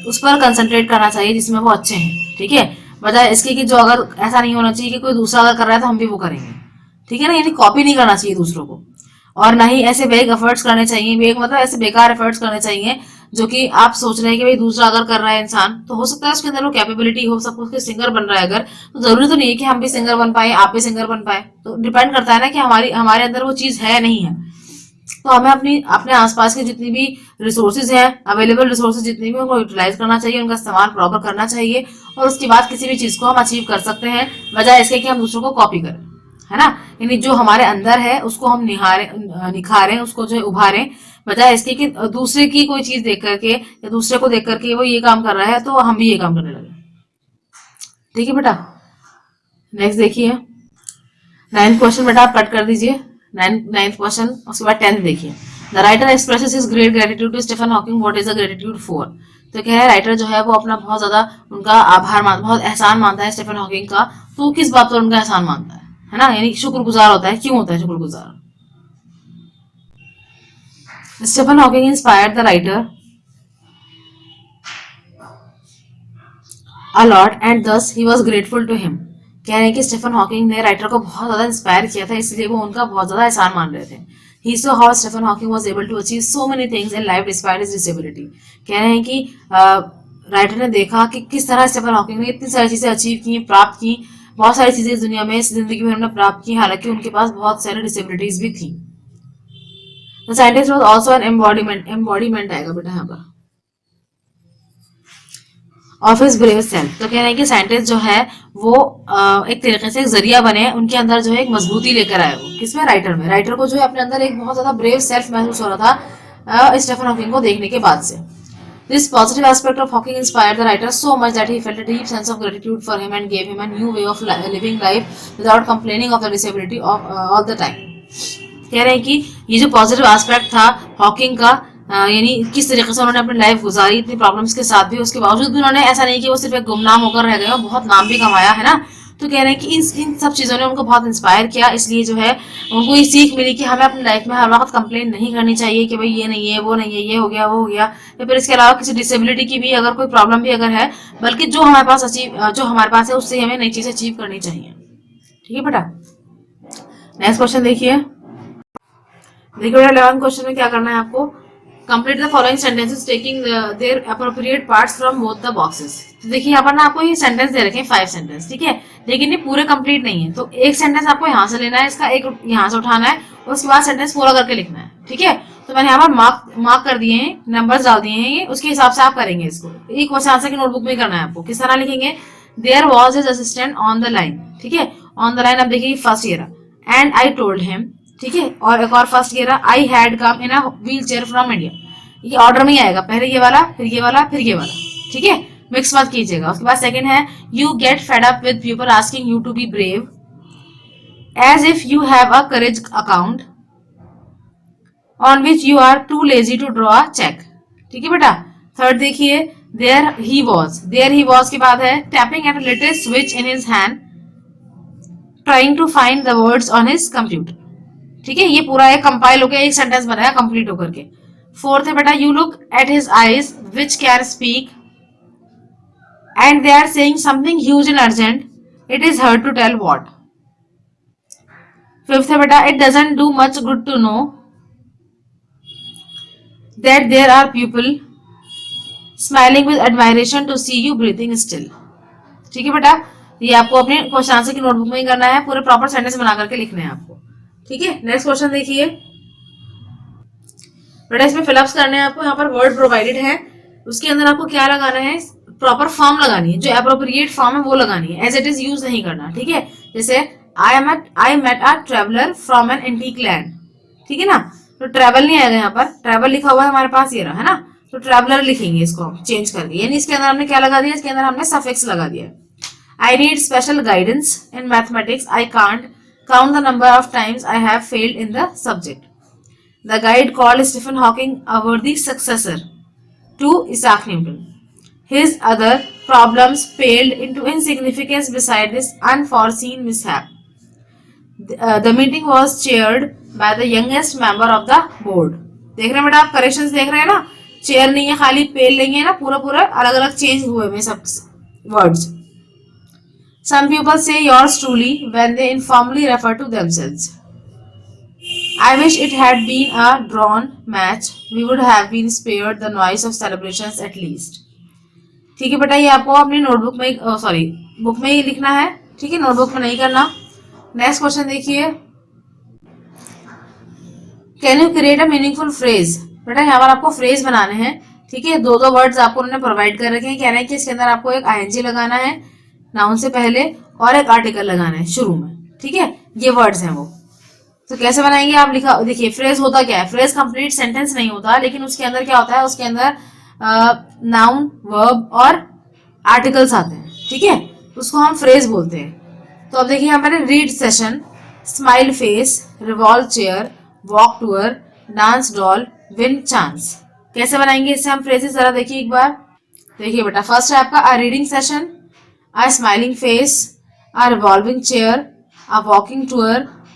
उस पर कंसंट्रेट करना चाहिए जिसमें वो अच्छे हैं, ठीक है, बजाय इसके कि जो अगर ऐसा नहीं होना चाहिए कि कोई दूसरा अगर कर रहा है तो हम भी वो करेंगे, ठीक है ना, यानी कॉपी नहीं करना चाहिए दूसरों को, और ना ही ऐसे वेग एफर्ट्स करने चाहिए, वेग मतलब ऐसे बेकार एफर्ट्स करने चाहिए जो कि आप सोच रहे हैं कि भाई दूसरा अगर कर रहा है इंसान तो हो सकता है उसके अंदर वो कैपेबिलिटी हो, सब कुछ सिंगर बन रहा है अगर, तो जरूरी तो नहीं है कि हम भी सिंगर बन पाए, आप भी सिंगर बन पाए, तो डिपेंड करता है ना कि हमारे अंदर वो चीज है नहीं है। तो हमें अपने आसपास की जितनी भी रिसोर्सेज है, अवेलेबल रिसोर्सेज जितनी भी, उनको यूटिलाइज करना चाहिए, उनका इस्तेमाल प्रॉपर करना चाहिए, और उसके बाद किसी भी चीज को हम अचीव कर सकते हैं बजाय इसके कि हम दूसरों को कॉपी करें, है ना, यानी जो हमारे अंदर है उसको हम निखारें, उसको जो है उभारें, बजाय इसके कि दूसरे की कोई चीज देख करके या दूसरे को देख करके वो ये काम कर रहा है तो हम भी ये काम करने लगे, ठीक है बेटा। नेक्स्ट देखिए, 9th क्वेश्चन बेटा आप कट कर दीजिए, 9th क्वेश्चन, उसके बाद 10th देखिए, the writer expresses his great gratitude to Stephen Hawking, what is the gratitude for. तो क्या है, राइटर जो है वो अपना बहुत ज्यादा उनका बहुत एहसान मानता है स्टीफन हॉकिंग का, तो किस बात पर उनका एहसान मानता है ना, यानी शुक्रगुजार होता है, क्यों होता है शुक्रगुजार। Stephen Hawking inspired the writer a lot and thus he was grateful to him. कह रहे हैं कि स्टीफन हॉकिंग ने राइटर को बहुत ज्यादा इंस्पायर किया था, इसलिए वो उनका बहुत ज्यादा एहसान मान रहे थे। He saw how Stephen Hawking was able to achieve so many things in life despite his disability. कह रहे हैं कि राइटर ने देखा कि किस तरह स्टीफन हॉकिंग ने इतनी सारी चीजें अचीव की, प्राप्त की, बहुत सारी चीजें इस दुनिया में, इस जिंदगी में उन्होंने प्राप्त की, हालांकि उनके पास बहुत सारी डिसेबिलिटीज भी थी। The scientist was also an embodiment आएगा बेटा यहाँ पर, of his brave self। तो कह रहे हैं कि साइंटिस्ट जो है वो एक तरीके से एक जरिया बने, उनके अंदर जो है एक मजबूती लेकर आए, वो किसमें, राइटर में। राइटर को जो है अपने अंदर एक बहुत ज्यादा ब्रेव सेल्फ महसूस हो रहा था स्टीफन हॉकिंग को देखने के बाद से। This positive aspect of Hawking inspired the writer so much that he felt a deep sense of gratitude for him and gave him a new way of living life without complaining of the disability of all the time। कह रहे हैं कि ये जो positive aspect था Hawking का यानी किस तरीके से उन्होंने अपनी लाइफ गुजारी इतनी प्रॉब्लम्स के साथ भी, उसके बावजूद भी उन्होंने ऐसा नहीं कि वो सिर्फ एक गुमनाम होकर रह गए, बहुत नाम भी कमाया है ना। तो कह रहे हैं कि इन सब चीज़ों ने उनको बहुत इंस्पायर किया, इसलिए जो है उनको ये सीख मिली कि हमें अपनी लाइफ में हर वक्त कंप्लेन नहीं करनी चाहिए कि भाई ये नहीं है, वो नहीं है, ये हो गया, वो हो गया, या फिर इसके अलावा किसी डिसेबिलिटी की भी अगर कोई प्रॉब्लम भी अगर है, बल्कि जो हमारे पास है उससे हमें नई चीज़ें अचीव करनी चाहिए। ठीक है बेटा, नेक्स्ट क्वेश्चन देखिए। देखिए बेटा 11th क्वेश्चन में क्या करना है आपको, complete the following sentences taking their appropriate parts from both the boxes. तो देखिए यहाँ पर ना आपको ये सेंटेंस दे रखे हैं 5 सेंटेंस, ठीक है, लेकिन ये पूरे कंप्लीट नहीं है। तो एक सेंटेंस आपको यहाँ से लेना है, इसका एक यहाँ से उठाना है, और उसके बाद सेंटेंस पूरा करके लिखना है। ठीक है, तो मैंने यहाँ पर मार्क कर दिए हैं, नंबर्स डाल दिए हैं, ये उसके हिसाब से आप करेंगे इसको। एक क्वेश्चन आंसर की नोटबुक में करना है आपको। किस तरह लिखेंगे, there was his assistant on the line. ठीक है, ऑन द लाइन आप देखिए first year, and I told him. ठीक है, और एक और first year, I had come in a wheelchair from India. ये ऑर्डर में ही आएगा, पहले ये वाला, फिर ये वाला, फिर ये वाला। ठीक है, मिक्स मत कीजिएगा। उसके बाद सेकंड है, you get fed up with people asking you to be brave as if you have a courage account on which you are too lazy to draw a cheque. ठीक है बेटा, थर्ड देखिए, there he was के बाद है, tapping at a little switch in his hand trying to find the words on his computer. ठीक है, ये पूरा एक कंपाइल होकर एक सेंटेंस बनाया कंप्लीट होकर के। फोर्थ है बेटा, you look at his eyes which can speak and they are saying something huge and urgent, it is hard to tell what. Fifth है बेटा, it doesn't do much good to know that there are people smiling with admiration to see you breathing still. ठीक है बेटा, ये आपको अपने question answer की notebook में ही करना है, पूरे प्रॉपर सेंटेंस बना करके लिखने हैं आपको। ठीक है, नेक्स्ट क्वेश्चन देखिए बेटा, इसमें फिलअप्स करने हैं आपको। यहाँ पर वर्ड प्रोवाइडेड है, उसके अंदर आपको क्या लगाना है, प्रॉपर फॉर्म लगानी है, जो अप्रोप्रिएट फॉर्म है वो लगानी है, एज इट इज यूज नहीं करना। ठीक है, जैसे I met a traveller from an antique land. ठीक है ना, तो ट्रेवल नहीं आएगा यहाँ पर, ट्रेवल लिखा हुआ है हमारे पास, ये रहा है ना, तो ट्रेवलर लिखेंगे इसको चेंज करके, यानी इसके अंदर हमने क्या लगा दिया, इसके अंदर हमने सफिक्स लगा दिया। I need special guidance in mathematics, I can't count the number of times I have failed in the subject. The guide called Stephen Hawking a worthy successor to Isaac Newton. His other problems paled into insignificance beside this unforeseen mishap. The meeting was chaired by the youngest member of the board. देख रहे हैं बेटा आप, corrections देख रहे हैं ना, chair नहीं है खाली, पेल नहीं है ना, पूरा पूरा अलग अलग चेंज हुए में सब words. Some people say yours truly when they informally refer to themselves. I wish it had been a drawn match. We would have been spared the noise of celebrations at least. ठीक है बेटा, ये आपको अपनी notebook में book में ही लिखना है। ठीक है, नोटबुक में नहीं करना। नेक्स्ट क्वेश्चन देखिए, can you create a meaningful phrase. बेटा यहाँ पर आपको फ्रेज बनाने हैं। ठीक है, दो वर्ड्स आपको उन्होंने प्रोवाइड कर रखे हैं, कह रहे हैं कि इसके अंदर आपको एक आईएनजी लगाना है नाउन से पहले, और एक आर्टिकल लगाना है शुरू में। ठीक है, ये वर्ड्स हैं वो। तो कैसे बनाएंगे आप, लिखा देखिए, फ्रेज होता क्या है, फ्रेज कंप्लीट सेंटेंस नहीं होता, लेकिन उसके अंदर क्या होता है, उसके अंदर नाउन, वर्ब और आर्टिकल्स आते हैं। ठीक है, उसको हम फ्रेज बोलते हैं। तो अब देखिए यहाँ पर, read session, smile face, revolve chair, walk tour, dance doll, win chance. कैसे बनाएंगे इससे हम फ्रेजेस, जरा देखिए एक बार। देखिए बेटा, फर्स्ट है आपका reading session, a smiling face, a revolving chair, a walking tour,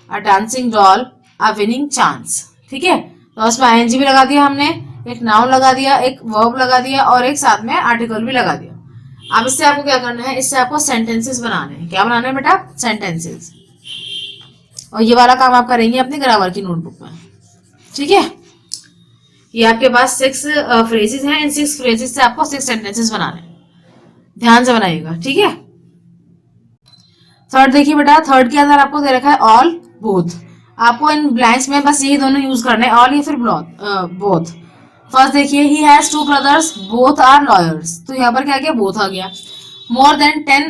a dancing doll, a winning chance। ठीक है, तो उसमें आईएनजी भी लगा दिया हमने, एक नाउन लगा दिया, एक वर्ब लगा दिया, और एक साथ में आर्टिकल भी लगा दिया। अब इससे आपको क्या करना है, इससे आपको सेंटेंसेस बनाने हैं। क्या बनाना है बेटा, सेंटेंसेस। और ये वाला काम आप करेंगे अपने ग्रामर की नोटबुक में। ठीक है, ये आपके पास 6 फ्रेजेस हैं, इन 6 फ्रेजेस से आपको 6 सेंटेंसेस बनाने हैं, ध्यान से बनाइएगा। ठीक है, थर्ड देखिए बेटा, थर्ड के अंदर आपको दे रखा है ऑल, बोथ। आपको इन ब्लैंक्स में बस यही दोनों यूज करने हैं, ऑल या फिर बोथ। फर्स्ट देखिए, he has 2 brothers, both are lawyers. तो यहाँ पर क्या गया, बोथ आ गया। More than 10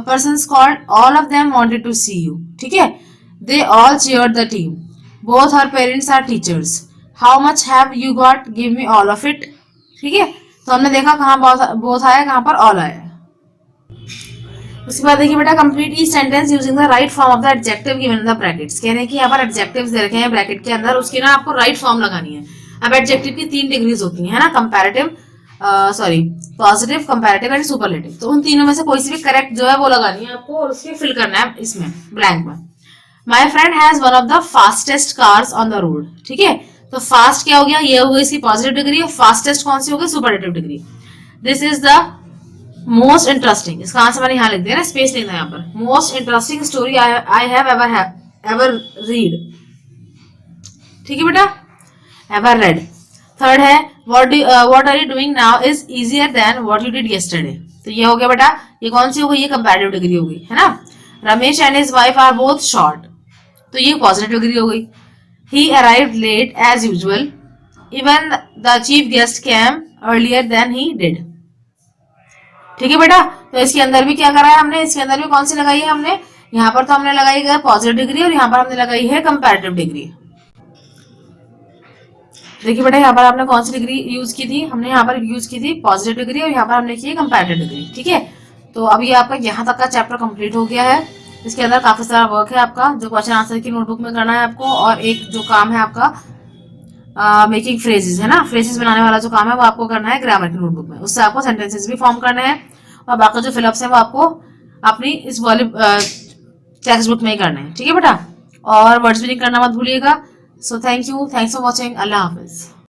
persons called, all of them wanted to see you। ठीक है, they all cheered the team, both her parents are teachers, how much have you got, give me all of it। ठीक है, तो हमने देखा कहाँ both आया, कहाँ पर ऑल आया। उसके बाद देखिए बेटा, complete each sentence using the right form of the adjective given in the brackets. कह रहे हैं कि यहाँ पर एडजेक्टिव्स दे रखे हैं ब्रैकेट के अंदर, उसकी ना आपको राइट फॉर्म लगानी है। अब एडजेक्टिव की 3 डिग्रीज होती है ना, comparative, sorry, positive, comparative and superlative. तो उन तीनों में से कोई सी भी करेक्ट जो है वो लगानी है आपको और उसमें फिल करना है इसमें ब्लैंक में। My friend has one of the fastest cars on the road. ठीक है, तो फास्ट क्या हो गया, ये हो गई इसकी पॉजिटिव डिग्री, और फास्टेस्ट कौन सी हो गई, superlative degree. This is the most interesting, इसका आंसर मैंने यहाँ लिख दिया ना, स्पेस लिखना है यहाँ पर। Most interesting story I have ever read. ठीक है बेटा, एवर रेड। थर्ड है what are you doing now is easier than what you did yesterday. तो ये हो गया बेटा, ये कौन सी हो गई, ये कंपैरेटिव डिग्री हो गई है ना। Ramesh and his wife are both short, तो ये पॉजिटिव डिग्री हो गई। He arrived late as usual, even the chief guest came earlier than he did. ठीक है बेटा, तो इसके अंदर भी क्या करा है हमने, इसके अंदर भी कौन सी लगाई है हमने, यहाँ पर तो हमने लगाई है पॉजिटिव डिग्री और यहाँ पर हमने लगाई है कंपैरेटिव डिग्री। देखिए बेटा, यहाँ पर आपने कौन सी डिग्री यूज की थी, हमने यहाँ पर यूज की थी पॉजिटिव डिग्री और यहाँ पर हमने की है कंपैरेटिव डिग्री। ठीक है, तो अब ये आपका यहाँ तक का चैप्टर कंप्लीट हो गया है। इसके अंदर काफी सारा वर्क है आपका, जो क्वेश्चन आंसर की नोटबुक में करना है आपको, और एक जो काम है आपका मेकिंग फ्रेजेस है ना, फ्रेजेस बनाने वाला जो काम है वो आपको करना है ग्रामर की नोटबुक में। उससे आपको सेंटेंसेस भी फॉर्म करने हैं और बाकी जो फिलअप्स है वो आपको अपनी इस वाली टेक्स्ट बुक में ही करना है। ठीक है बेटा, और वर्ड्स भी नहीं करना मत भूलिएगा। So thank you, thanks for watching, Allah Hafiz.